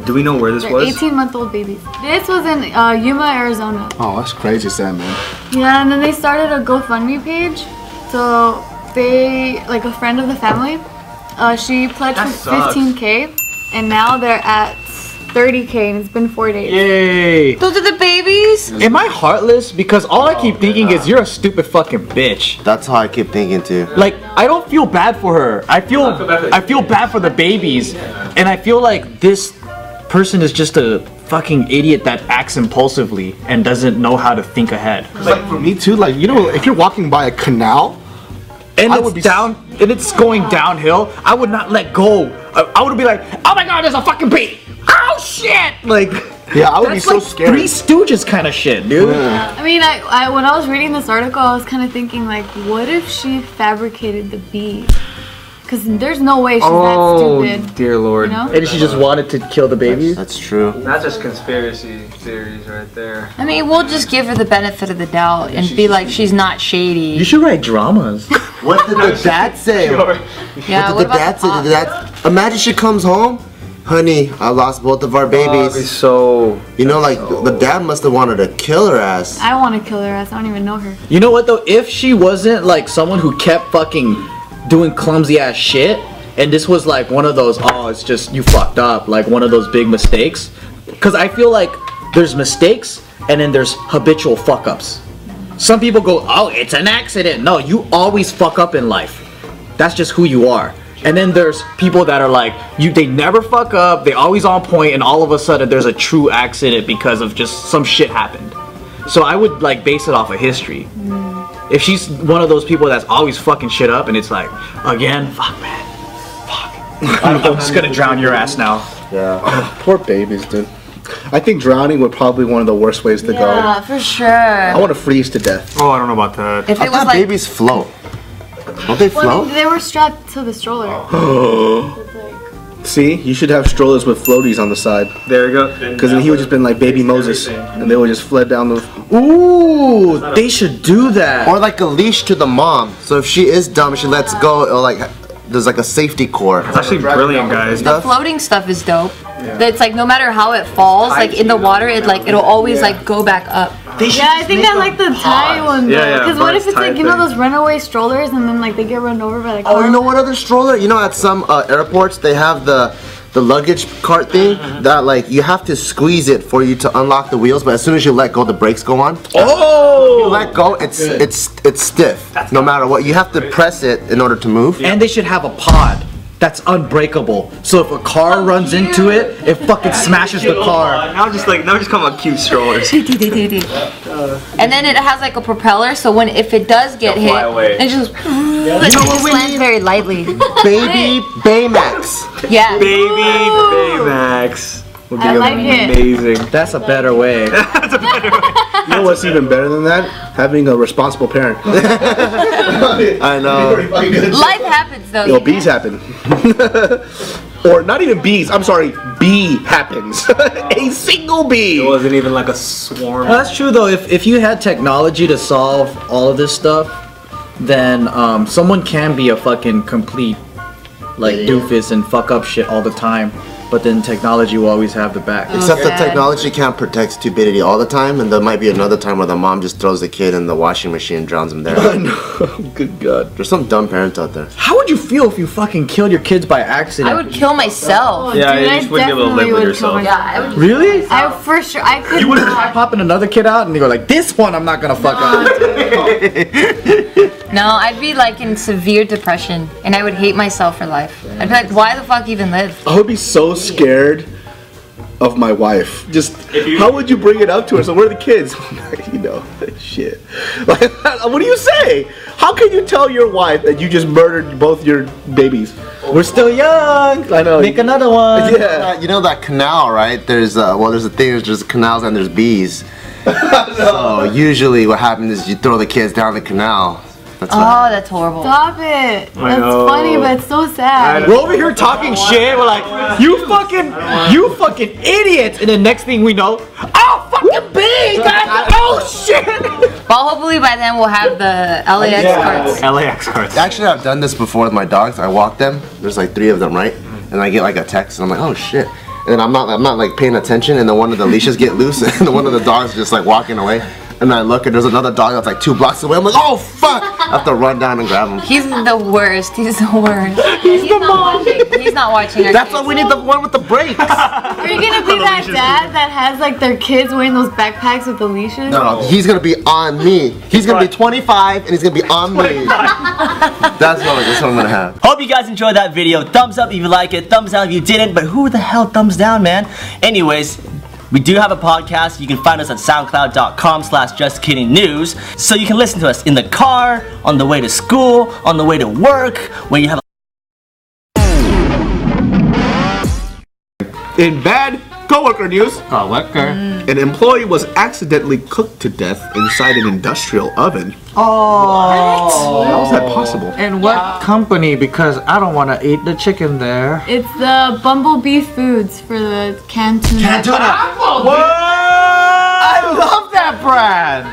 S19: Do we know where this
S3: They're
S19: was?
S3: 18-month-old babies. This was in Yuma, Arizona.
S5: Oh, that's crazy sad, man.
S3: Yeah, and then they started a GoFundMe page. So they, like a friend of the family, she pledged
S19: That sucks.
S3: $15K, and now they're at $30K, and it's been 4 days.
S11: Yay!
S10: Those are the babies?
S11: Am I heartless? Because all I keep thinking is you're a stupid fucking bitch.
S17: That's how I keep thinking too.
S11: Like, I don't feel bad for her. I feel bad for the babies. And I feel like this person is just a fucking idiot that acts impulsively and doesn't know how to think ahead.
S5: Like for me too, like, you know, if you're walking by a canal
S11: and it's going downhill, I would not let go. I would be like, oh my god, there's a fucking bee! Oh shit! Like,
S5: yeah, I would be
S11: that's
S5: so
S11: like
S5: scared.
S11: Three Stooges kind of shit, dude.
S3: I mean, I when I was reading this article, I was kind of thinking, like, what if she fabricated the bee? Because there's no way she's that stupid.
S19: Dear Lord.
S3: You know?
S11: And she just wanted to kill the babies?
S17: That's true.
S19: That's just conspiracy theories right there.
S10: I mean, we'll just give her the benefit of the doubt and be like, she's not shady.
S11: You should write dramas.
S17: What did the dad say?
S10: Yeah,
S17: What did the dad say? Did the dad, imagine she comes home, honey, I lost both of our babies.
S19: So,
S17: you know, like the dad must have wanted to kill her ass.
S3: I want to kill her ass. I don't even know her.
S11: You know what though? If she wasn't like someone who kept fucking doing clumsy ass shit, and this was like one of those, oh, it's just you fucked up, like one of those big mistakes. Because I feel like there's mistakes and then there's habitual fuck ups. Some people go, oh, it's an accident. No, you always fuck up in life. That's just who you are. And then there's people that are like, they never fuck up, they always on point, and all of a sudden there's a true accident because of just some shit happened. So I would like base it off of history. If she's one of those people that's always fucking shit up and it's like, again, fuck man, fuck. I'm just gonna drown your ass now.
S17: Yeah.
S5: Poor babies, dude. I think drowning would probably be one of the worst ways to
S10: Yeah,
S5: go.
S10: for sure.
S5: I want to freeze to death.
S19: Oh, I don't know about that.
S10: If
S17: I
S10: it was
S17: thought
S10: like,
S17: babies float. Don't they
S3: Well,
S17: float?
S3: they were strapped to the stroller.
S5: See, you should have strollers with floaties on the side.
S19: There you go.
S5: Because then he would just been like baby Moses, and they would just fled down the.
S11: Ooh, they should do that.
S17: Or like a leash to the mom. So if she is dumb, she lets go. Or like there's like a safety cord.
S19: It's actually brilliant, guys.
S10: the floating stuff is dope. It's like no matter how it falls, like in the water, it'll always like go back up.
S3: Yeah, I think I like the tie one though.
S19: Yeah, yeah,
S3: Because what if
S19: Bart's
S3: it's like,
S19: tie
S3: you know
S19: thing.
S3: those runaway strollers and then like they get run over by the car?
S17: Oh, you know what other stroller? You know, at some airports they have the luggage cart thing that like you have to squeeze it for you to unlock the wheels, but as soon as you let go, the brakes go on.
S11: Oh!
S17: You let go, it's stiff. No matter what, you have to press it in order to move.
S11: And they should have a pod that's unbreakable. So if a car runs into it, it fucking smashes the car.
S19: Now just come on cute strollers.
S10: And then it has like a propeller, so if it does get hit,
S19: fly away.
S10: it just
S17: You know what we
S10: lands
S17: need?
S10: very lightly.
S17: Baby Baymax.
S10: Yeah.
S19: Baby Baymax.
S5: would be
S3: I like it.
S5: amazing.
S11: That's a better way.
S5: You know what's even better than that? Having a responsible parent.
S17: I know.
S10: Life happens though.
S5: Yo, bees happen. Or not even bees. I'm sorry, bee happens. A single bee.
S19: It wasn't even like a swarm.
S11: Well, that's true though. If you had technology to solve all of this stuff, then someone can be a fucking complete like doofus and fuck up shit all the time. But then technology will always have the back.
S17: Except that technology can't protect stupidity all the time, and there might be another time where the mom just throws the kid in the washing machine and drowns him there.
S5: Good God.
S17: There's some dumb parents out there.
S11: How would you feel if you fucking killed your kids by accident?
S10: I would kill myself.
S19: Yeah,
S3: Dude,
S19: you
S3: I
S19: just wouldn't be able to live
S3: definitely
S19: with
S3: would kill
S19: yourself.
S10: Yeah, I would.
S11: Really?
S3: I for sure. I could.
S11: You would try popping another kid out and you go like, this one I'm not gonna fuck up.
S10: No, I'd be like in severe depression and I would hate myself for life. I'd be like, why the fuck even live?
S5: I would be so scared of my wife. Just how would you bring it up to her? So where are the kids? You know, shit. Like, what do you say? How can you tell your wife that you just murdered both your babies?
S11: We're still young.
S5: I know.
S11: Make another one.
S5: Yeah.
S17: You know that canal, right? There's there's a thing. There's just canals and there's bees. So usually what happens is you throw the kids down the canal. That's
S10: Oh, that's horrible.
S3: Stop it.
S5: I
S3: That's
S5: know.
S3: funny, but it's so sad.
S11: We're over here talking shit. We're like, you fucking idiots. And then next thing we know, oh, fucking bees. Oh, shit.
S10: Well, hopefully by then we'll have the LAX cards.
S19: LAX cards.
S17: Actually, I've done this before with my dogs. I walk them. There's like 3 of them, right? And I get like a text, and I'm like, oh shit. And then I'm not like paying attention, and then one of the leashes get loose, and one of the dogs is just like walking away. And I look, and there's another dog that's like 2 blocks away. I'm like, oh fuck! I have to run down and grab him.
S10: He's the worst. He's the worst.
S11: He's the mom.
S10: He's not watching our
S17: That's
S10: kids.
S17: why we need the one with the brakes.
S3: Are you gonna be that dad that has like their kids wearing those backpacks with the leashes?
S17: No, he's gonna be on me. He's gonna be 25, and he's gonna be on me. That's what I'm gonna have.
S20: Hope you guys enjoyed that video. Thumbs up if you like it, thumbs down if you didn't, but who the hell thumbs down, man? Anyways, we do have a podcast. You can find us at soundcloud.com/justkittingnews. So you can listen to us in the car, on the way to school, on the way to work, when you have
S5: In bad coworker news, an employee was accidentally cooked to death inside an industrial oven.
S11: Oh.
S5: How is that possible?
S11: And what company? Because I don't want to eat the chicken there.
S3: It's the Bumblebee Foods for the canned tuna.
S11: What? I love that brand.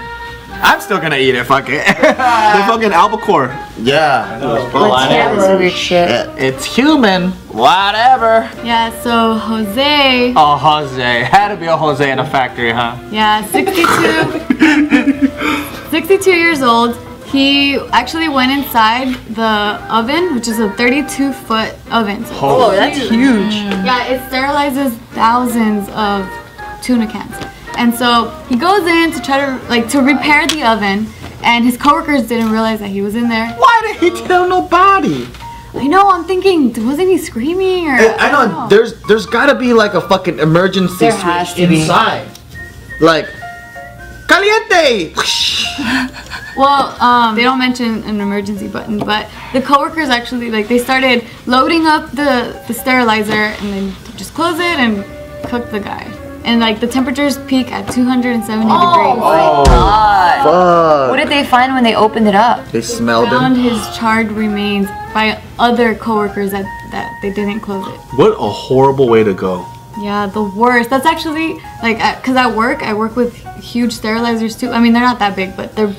S11: I'm still gonna eat it. Fuck it.
S5: The fucking albacore.
S17: Yeah.
S10: Weird shit.
S11: It's human. Whatever.
S3: Yeah, so Jose.
S11: Oh, Jose. Had to be a Jose in a factory, huh?
S3: Yeah, 62 years old. He actually went inside the oven, which is a 32-foot oven. So
S10: Oh, that's huge.
S3: Yeah, it sterilizes thousands of tuna cans. And so he goes in to try to repair the oven, and his coworkers didn't realize that he was in there.
S11: Why did he tell nobody?
S3: I know, I'm thinking, wasn't he screaming or?
S11: I know. There's gotta be like a fucking emergency
S10: There has
S11: switch
S10: to be.
S11: inside. Like, caliente.
S3: Well, they don't mention an emergency button, but the coworkers actually they started loading up the sterilizer and then just close it and cook the guy. And the temperatures peak at 270 degrees.
S10: Oh my god.
S11: Fuck.
S10: What did they find when they opened it up?
S11: They smelled
S3: Found
S11: him.
S3: his charred remains by other coworkers that they didn't close it.
S5: What a horrible way to go.
S3: Yeah, the worst. That's actually cause at work I work with huge sterilizers too. I mean they're not that big, but they're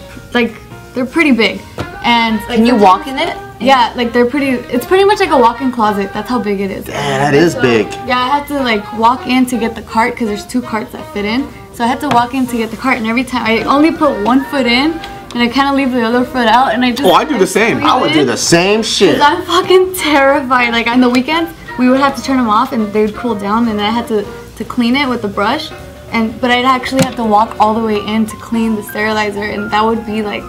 S3: pretty big. And
S10: Can you walk in it?
S3: Yeah, they're pretty. It's pretty much like a walk-in closet. That's how big it is.
S17: Yeah, that is big.
S3: Yeah, I had to walk in to get the cart because there's 2 carts that fit in. So I had to walk in to get the cart, and every time I only put 1 foot in, and I kind of leave the other foot out, and I just.
S5: Oh, I do the same.
S17: I would do the same shit.
S3: 'Cause I'm fucking terrified. On the weekends, we would have to turn them off, and they would cool down, and then I had to clean it with the brush, but I'd actually have to walk all the way in to clean the sterilizer, and that would be my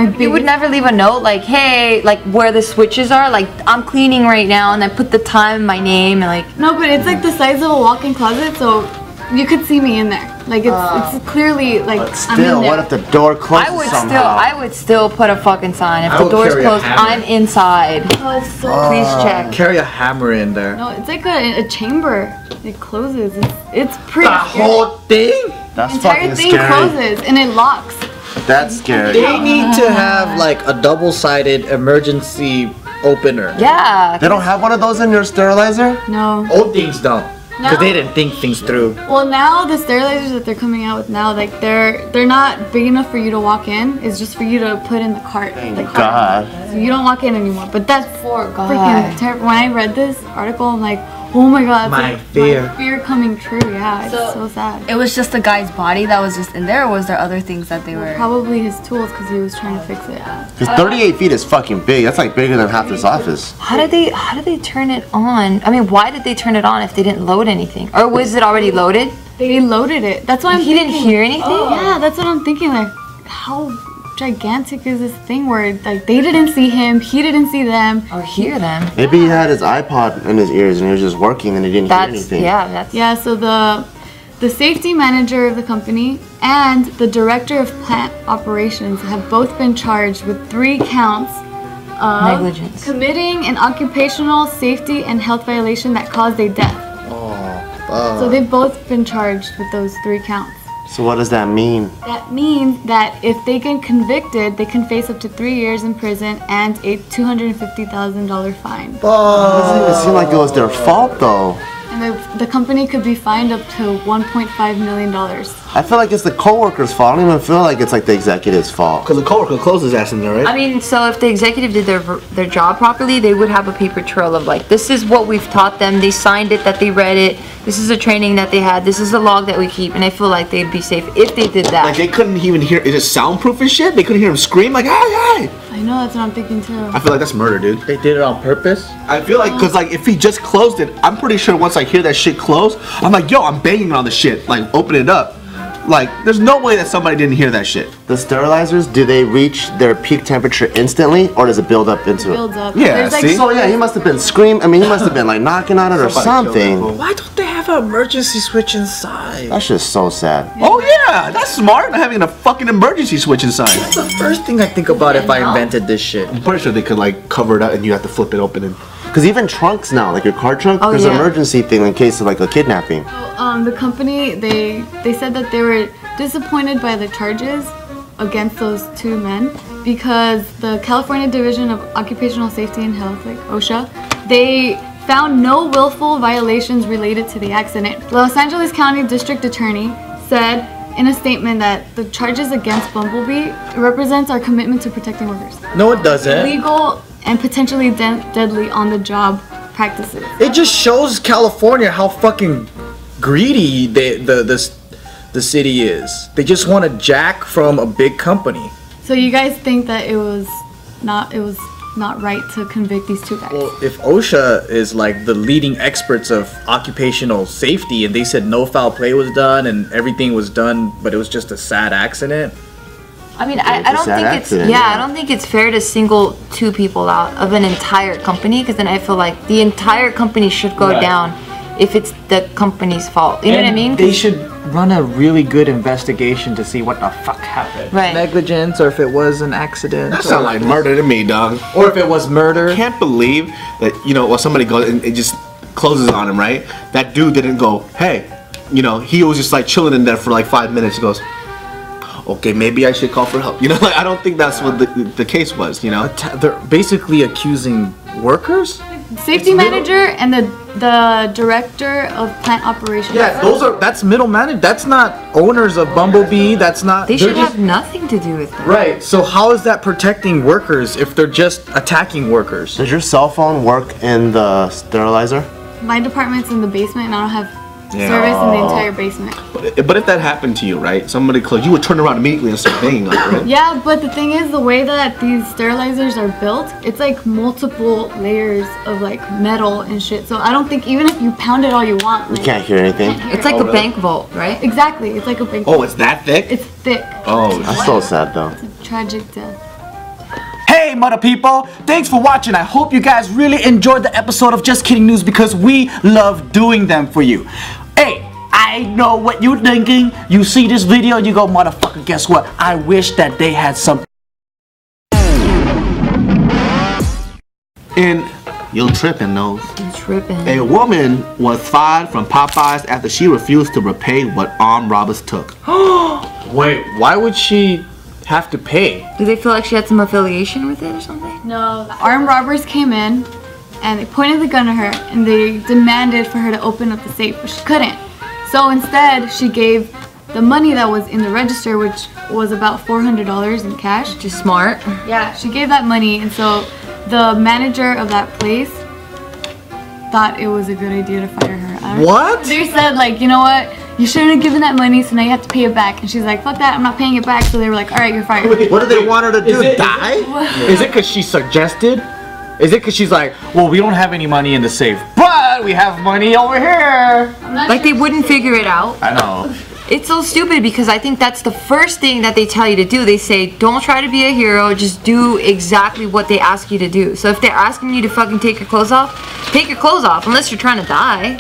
S3: biggest.
S10: You would never leave a note hey, where the switches are, I'm cleaning right now, and I put the time, my name, and
S3: No, but it's the size of a walk-in closet, so You could see me in there. Like it's clearly like I'm in
S17: Still,
S3: there.
S17: what if the door closes somehow?
S10: I would still put a fucking sign. If
S11: I
S10: the
S11: would
S10: door's
S11: carry a
S10: closed,
S11: hammer.
S10: I'm inside.
S3: Oh, it's so
S10: Please check.
S11: Carry a hammer in there.
S3: No, it's like a chamber. It closes. It's pretty.
S11: The
S3: scary.
S11: whole thing?
S17: That's
S3: The entire
S17: fucking
S3: thing
S17: scary.
S3: closes and it locks.
S17: That's scary.
S11: They need to have like a double-sided emergency opener.
S10: Yeah.
S17: They don't have one of those in your sterilizer?
S3: No.
S11: Old things don't. Because
S3: No.
S11: they didn't think things through.
S3: Well, now the sterilizers that they're coming out with now, like they're not big enough for you to walk in. It's just for you to put in the cart.
S17: Thank God.
S3: So you don't walk in anymore. But that's
S10: God.
S3: freaking terrible. When I read this article, I'm like, oh my God. It's
S11: My
S3: like
S11: fear.
S3: My fear coming true. Yeah, it's so sad.
S4: It was just the guy's body that was just in there, or was there other things that they were?
S3: Probably his tools because he was trying to fix it.
S17: Because 38 feet is fucking big. That's like bigger than half this office.
S10: How did they turn it on? I mean, why did they turn it on if they didn't load anything? Or was it already loaded?
S3: They loaded it. That's why
S10: He didn't hear anything?
S3: Yeah, that's what I'm thinking. Like, how gigantic is this thing where like they didn't see him, he didn't see them
S10: or hear them?
S17: Maybe he had his iPod in his ears and he was just working and he didn't hear anything.
S3: Yeah, so the safety manager of the company and the director of plant operations have both been charged with 3 counts of
S10: negligence,
S3: committing an occupational safety and health violation that caused a death. So they've both been charged with those 3 counts.
S17: So what does that mean?
S3: That means that if they get convicted, they can face up to 3 years in prison and a $250,000 fine.
S17: It doesn't even seem like it was their fault though.
S3: And the company could be fined up to $1.5 million.
S17: I feel like it's the coworker's fault. I don't even feel like it's like the executive's fault.
S5: Because the coworker closed his ass in there, right?
S10: I mean, so if the executive did their job properly, they would have a paper trail of like, this is what we've taught them. They signed it, that they read it. This is a training that they had. This is the log that we keep. And I feel like they'd be safe if they did that.
S5: Like they couldn't even hear. Is it soundproof and shit? They couldn't hear him scream like, "Hey, hey!"
S3: I know, that's what I'm thinking too.
S5: I feel like that's murder, dude.
S11: They did it on purpose.
S5: I feel like because like if he just closed it, I'm pretty sure once I hear that shit close, I'm like, yo, I'm banging on the shit, like open it up. Like, there's no way that somebody didn't hear that shit.
S17: The sterilizers, do they reach their peak temperature instantly, or does it build up into it?
S3: Builds up.
S17: Yeah,
S3: There's, like,
S17: see? So yeah, he must have been screaming. I mean, he must have been like knocking on it or something.
S11: Why don't they have an emergency switch inside?
S17: That's just so sad.
S5: Oh yeah, that's smart. Not having a fucking emergency switch inside.
S11: That's the first thing I think about if I invented this shit.
S5: I'm pretty sure they could like cover it up and you have to flip it open and.
S17: Because even trunks now, like your car trunk, there's an emergency thing in case of like a kidnapping.
S3: The company, they said that they were disappointed by the charges against those 2 men because the California Division of Occupational Safety and Health, like OSHA, they found no willful violations related to the accident. Los Angeles County District Attorney said in a statement that the charges against Bumblebee represents our commitment to protecting workers.
S11: No, it doesn't.
S3: Legal and potentially deadly on-the-job practices.
S11: It just shows California how fucking greedy the city is. They just want to jack from a big company.
S3: So you guys think that it was not right to convict these 2 guys?
S11: Well, if OSHA is like the leading experts of occupational safety and they said no foul play was done and everything was done, but it was just a sad accident.
S10: I mean, I don't think I don't think it's fair to single 2 people out of an entire company because then I feel like the entire company should go down if it's the company's fault. You know what I mean?
S11: They should run a really good investigation to see what the fuck happened.
S10: Right.
S11: Negligence, or if it was an accident.
S5: That sounds like murder to me, dog.
S11: Or if it was murder.
S5: I can't believe that, when somebody goes and it just closes on him, right? That dude didn't go, hey, he was just like chilling in there for like 5 minutes. He goes, okay, maybe I should call for help. Like I don't think that's what the case was,
S11: They're basically accusing workers?
S3: Safety manager and the director of plant operations.
S11: Yeah, that's middle management. That's not owners of Bumblebee. That's not.
S10: They should have nothing to do with that.
S11: Right. So how is that protecting workers if they're just attacking workers?
S17: Does your cell phone work in the sterilizer?
S3: My department's in the basement and I don't have service in the entire basement.
S5: But if that happened to you, right? Somebody close, you would turn around immediately and start banging on it, right?
S3: Yeah, but the thing is, the way that these sterilizers are built, it's like multiple layers of like metal and shit. So I don't think even if you pound it all you want,
S17: you can't hear anything.
S10: It's like a bank vault, right?
S3: Exactly, it's like a bank
S5: Oh,
S3: vault.
S5: it's that thick?
S3: It's thick.
S5: Oh,
S17: that's so sad though.
S3: It's a tragic death.
S11: Hey, mother people! Thanks for watching. I hope you guys really enjoyed the episode of Just Kidding News because we love doing them for you. Hey, I I know what you're thinking. You see this video, you go, motherfucker, guess what? I wish that they had some.
S5: And you're tripping, Nose.
S10: Tripping.
S5: A woman was fired from Popeyes after she refused to repay what armed robbers took.
S11: Wait, why would she have to pay?
S10: Do they feel like she had some affiliation with it or something?
S3: No, the armed robbers came in and they pointed the gun at her and they demanded for her to open up the safe, but she couldn't. So instead, she gave the money that was in the register, which was about $400 in cash.
S10: Just smart.
S3: Yeah, she gave that money, and so the manager of that place thought it was a good idea to fire her.
S11: What?
S3: They said, like, you know what? You shouldn't have given that money, so now you have to pay it back. And she's like, fuck that, I'm not paying it back. So they were like, all right, you're fired.
S17: What do they want her to do? Die?
S11: Is it because she suggested? Is it because she's like, well, we don't have any money in the safe, but we have money over here?
S10: Like they wouldn't figure it out.
S11: I know.
S10: It's so stupid because I think that's the first thing that they tell you to do. They say, don't try to be a hero, just do exactly what they ask you to do. So if they're asking you to fucking take your clothes off, take your clothes off, unless you're trying to die.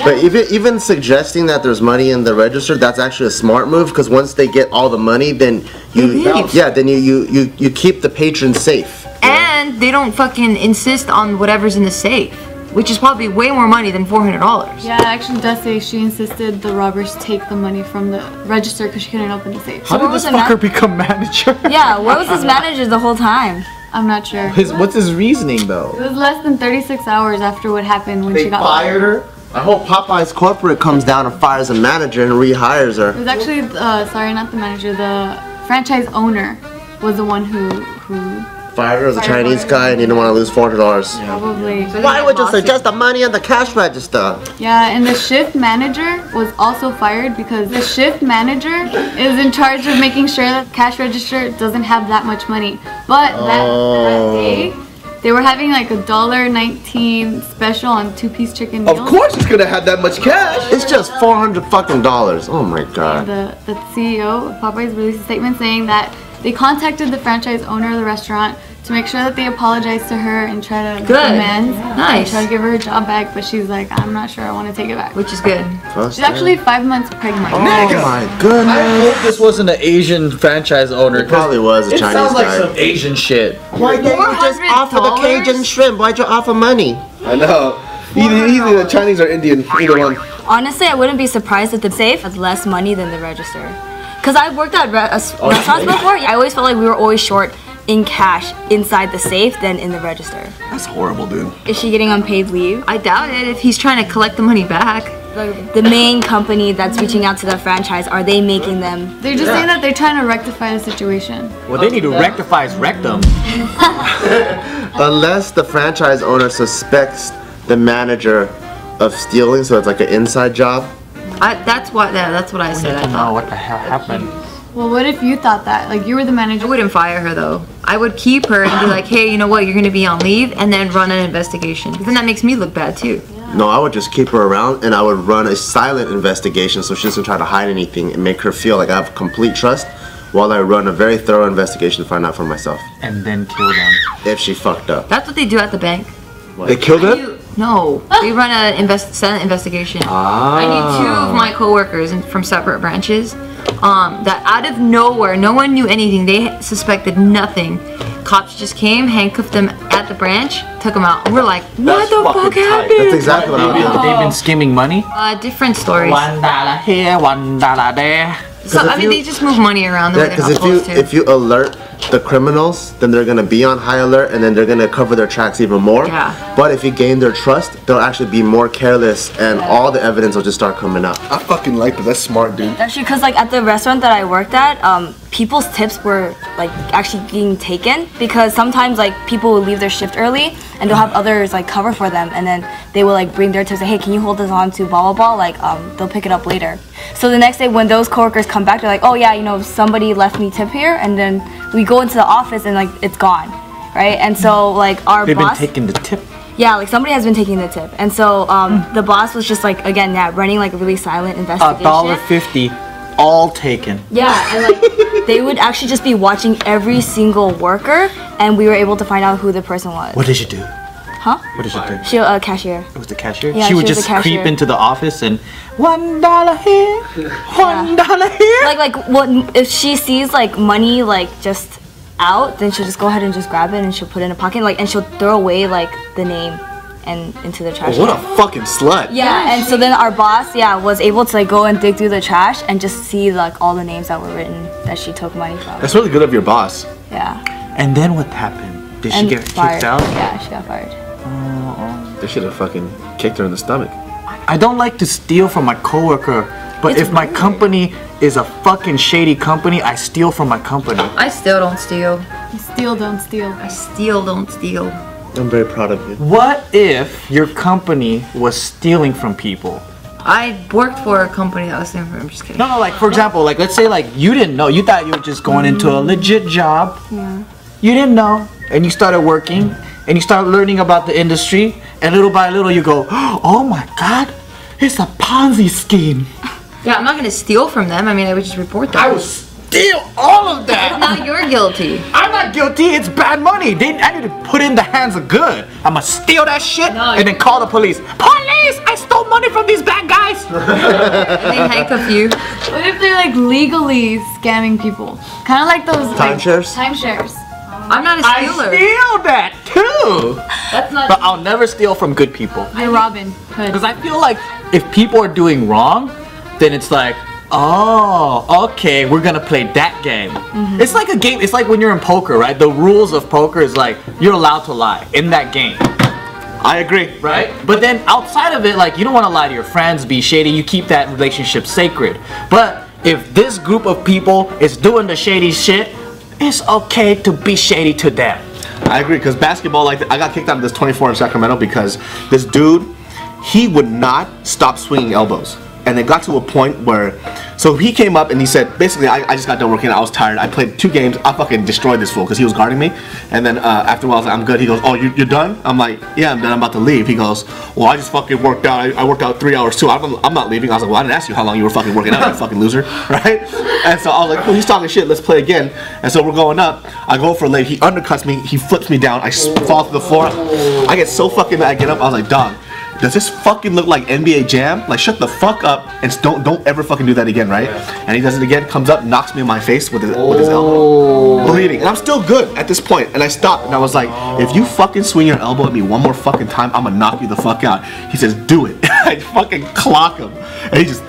S17: But even suggesting that there's money in the register, that's actually a smart move, because once they get all the money, then you keep the patron safe.
S10: And they don't fucking insist on whatever's in the safe, which is probably way more money than $400.
S3: Yeah, it actually does say she insisted the robbers take the money from the register because she couldn't open the safe.
S11: How did this fucker become manager?
S4: Yeah, where was his manager the whole time?
S3: I'm not sure.
S11: What's his reasoning though?
S3: It was less than 36 hours after what happened when
S17: They
S3: she got
S17: fired her? I hope Popeye's corporate comes down and fires a manager and rehires her.
S3: It was actually, sorry, not the manager, the franchise owner was the one who
S17: Fired her as a Chinese guy and he didn't want to lose $400.
S3: probably.
S17: Why would you suggest the money on the cash register?
S3: Yeah, and the shift manager was also fired because the shift manager is in charge of making sure that the cash register doesn't have that much money. But that day, they were having like $1.19 special on 2-piece chicken meals.
S17: Of course it's gonna have that much cash. It's just $400 fucking dollars. Oh my god.
S3: The CEO of Popeyes released a statement saying that they contacted the franchise owner of the restaurant to make sure that they apologize to her and try to
S10: Good.
S3: amends.
S10: Nice.
S3: And try to give her job back, but she's like, I'm not sure I want to take it back.
S10: Which is good.
S3: She's actually 5 months pregnant.
S17: Oh my goodness.
S11: I hope this wasn't an Asian franchise owner.
S17: It probably was a Chinese
S11: sounds like
S17: guy.
S11: some Asian shit.
S17: Why didn't you just offer the Cajun shrimp? Why'd you offer money?
S5: I know. Either the Chinese or Indian, either one.
S4: Honestly, I wouldn't be surprised if the safe has less money than the register. Because I worked at restaurants before, I always felt like we were always short in cash inside the safe than in the register.
S5: That's horrible, dude.
S4: Is she getting unpaid leave?
S10: I doubt it if he's trying to collect the money back.
S4: The main company that's reaching out to the franchise, are they making them?
S3: They're just saying that they're trying to rectify the situation.
S11: What they need to rectify is rectum.
S17: Unless the franchise owner suspects the manager of stealing, so it's like an inside job.
S10: That's what I said. I thought.
S11: What the hell happened?
S3: Well, what if you thought that? Like, you were the manager.
S10: I wouldn't fire her though. I would keep her and be like, hey, you know what? You're gonna be on leave, and then run an investigation. Because then that makes me look bad too.
S17: No, I would just keep her around and I would run a silent investigation so she doesn't try to hide anything and make her feel like I have complete trust while I run a very thorough investigation to find out for myself.
S11: And then kill them.
S17: If she fucked up.
S10: That's what they do at the bank.
S17: They killed her?
S10: No, they run a silent investigation. I knew 2 of my coworkers from separate branches that out of nowhere, no one knew anything. They suspected nothing. Cops just came, handcuffed them at the branch, took them out. And we're like, what the fuck happened?
S17: That's exactly what I would do.
S11: They've been skimming money?
S10: Different stories.
S11: $1 here, $1 there.
S10: So, I mean, they just move money around the way they're not supposed to.
S17: If you alert the criminals, then they're gonna be on high alert and then they're gonna cover their tracks even more.
S10: Yeah.
S17: But if you gain their trust, they'll actually be more careless and all the evidence will just start coming up.
S5: I fucking like that. That's smart, dude.
S4: Actually, because like at the restaurant that I worked at, people's tips were like actually being taken because sometimes like people will leave their shift early and they'll have others like cover for them and then they will like bring their tips, say, hey, can you hold this on to blah blah blah, like they'll pick it up later. So the next day when those coworkers come back, they're like, oh yeah, you know, somebody left me tip here, and then we go into the office and like it's gone, right? And so like our
S11: They've
S4: boss,
S11: been taking the tip.
S4: yeah, like somebody has been taking the tip, and so the boss was just like, again, yeah, running like a really silent investigation.
S11: $1.50, all taken.
S4: Yeah, and like they would actually just be watching every single worker, and we were able to find out who the person was.
S11: What did you do?
S4: Huh?
S11: What did she do?
S4: She a cashier.
S11: It was the cashier?
S4: Yeah,
S11: she would
S4: she was
S11: just
S4: a cashier.
S11: creep into the office and $1 here, $1 here.
S4: Like what if she sees like money like just out, then she'll just go ahead and just grab it and she'll put it in a pocket, like, and she'll throw away like the name and into the trash.
S5: What a fucking slut.
S4: Yeah, and so then our boss, was able to like go and dig through the trash and just see like all the names that were written that she took money from.
S5: That's really good of your boss.
S4: Yeah.
S11: And then what happened? Did she get
S4: fired.
S11: kicked out?
S4: Yeah, she got fired.
S5: They should have fucking kicked her in the stomach.
S11: I don't like to steal from my coworker, but if my company is a fucking shady company, I steal from my company.
S10: I still don't steal.
S3: Steal, don't steal.
S10: I still don't steal.
S5: I'm very proud of you.
S11: What if your company was stealing from people?
S10: I worked for a company that was stealing from. I'm just kidding.
S11: No, like for example, like let's say like you didn't know, you thought you were just going into a legit job.
S4: Yeah.
S11: You didn't know, and you started working, and you started learning about the industry, and little by little you go, oh my god, it's a Ponzi scheme.
S10: Yeah, I'm not gonna steal from them. I mean, I would just report them.
S11: I would steal all of that.
S10: Now you're guilty.
S11: I'm not guilty. It's bad money. I need to put it in the hands of good. I'm gonna steal that shit and then call the police. Police! I stole money from these bad guys.
S10: They handcuff you.
S3: What if they're like legally scamming people? Kind of like those
S11: Timeshares?
S3: Timeshares.
S10: I'm not a stealer.
S11: I steal that too.
S3: That's not.
S11: But I'll never steal from good people.
S3: You're Robin Hood.
S11: Because I feel like if people are doing wrong, then it's like, oh, okay, we're gonna play that game. It's like a game. It's like when you're in poker, right? The rules of poker is like you're allowed to lie in that game.
S5: I agree.
S11: Right? But then outside of it, like you don't want to lie to your friends, be shady. You keep that relationship sacred. But if this group of people is doing the shady shit, it's okay to be shady to them.
S5: I agree, because basketball, like I got kicked out of this 24 in Sacramento because this dude, he would not stop swinging elbows. And it got to a point where, so he came up and he said, basically, I just got done working, I was tired, I played 2 games, I fucking destroyed this fool because he was guarding me. And then after a while, I was like, I'm good. He goes, oh, you're done? I'm like, yeah, I'm done, I'm about to leave. He goes, well, I just fucking worked out, I worked out 3 hours too, I'm not leaving. I was like, well, I didn't ask you how long you were fucking working out, you fucking loser, right? And so I was like, well, he's talking shit, let's play again. And so we're going up, I go for a late, he undercuts me, he flips me down, I fall to the floor, I get so fucking mad, I get up, I was like, dog, does this fucking look like NBA Jam? Like, shut the fuck up and don't ever fucking do that again, right? And he does it again, comes up, knocks me in my face with his elbow, bleeding. And I'm still good at this point. And I stopped and I was like, if you fucking swing your elbow at me one more fucking time, I'm gonna knock you the fuck out. He says, do it. I fucking clock him. And he just,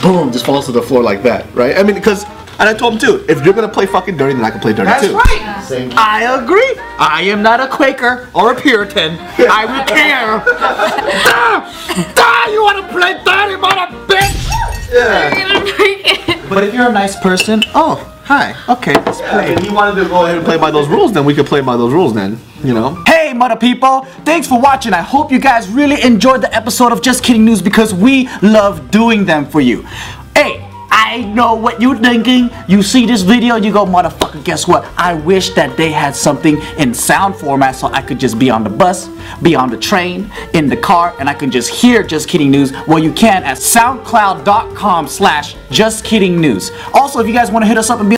S5: boom, just falls to the floor like that, right? I mean, because, and I told him too, if you're gonna play fucking dirty, then I can play dirty too.
S11: That's right. I agree. I am not a Quaker or a Puritan. I would care. You want to play dirty, mother bitch? Yeah. But if you're a nice person, oh, hi. Okay, let's play.
S5: If he wanted to go ahead and play by those rules, then we could play by those rules then, you know?
S11: Hey, mother people. Thanks for watching. I hope you guys really enjoyed the episode of Just Kidding News because we love doing them for you. Hey. I know what you're thinking. You see this video and you go, motherfucker, guess what? I wish that they had something in sound format so I could just be on the bus, be on the train, in the car, and I can just hear Just Kidding News. Well, you can at soundcloud.com/justkiddingnews. Also, if you guys want to hit us up and be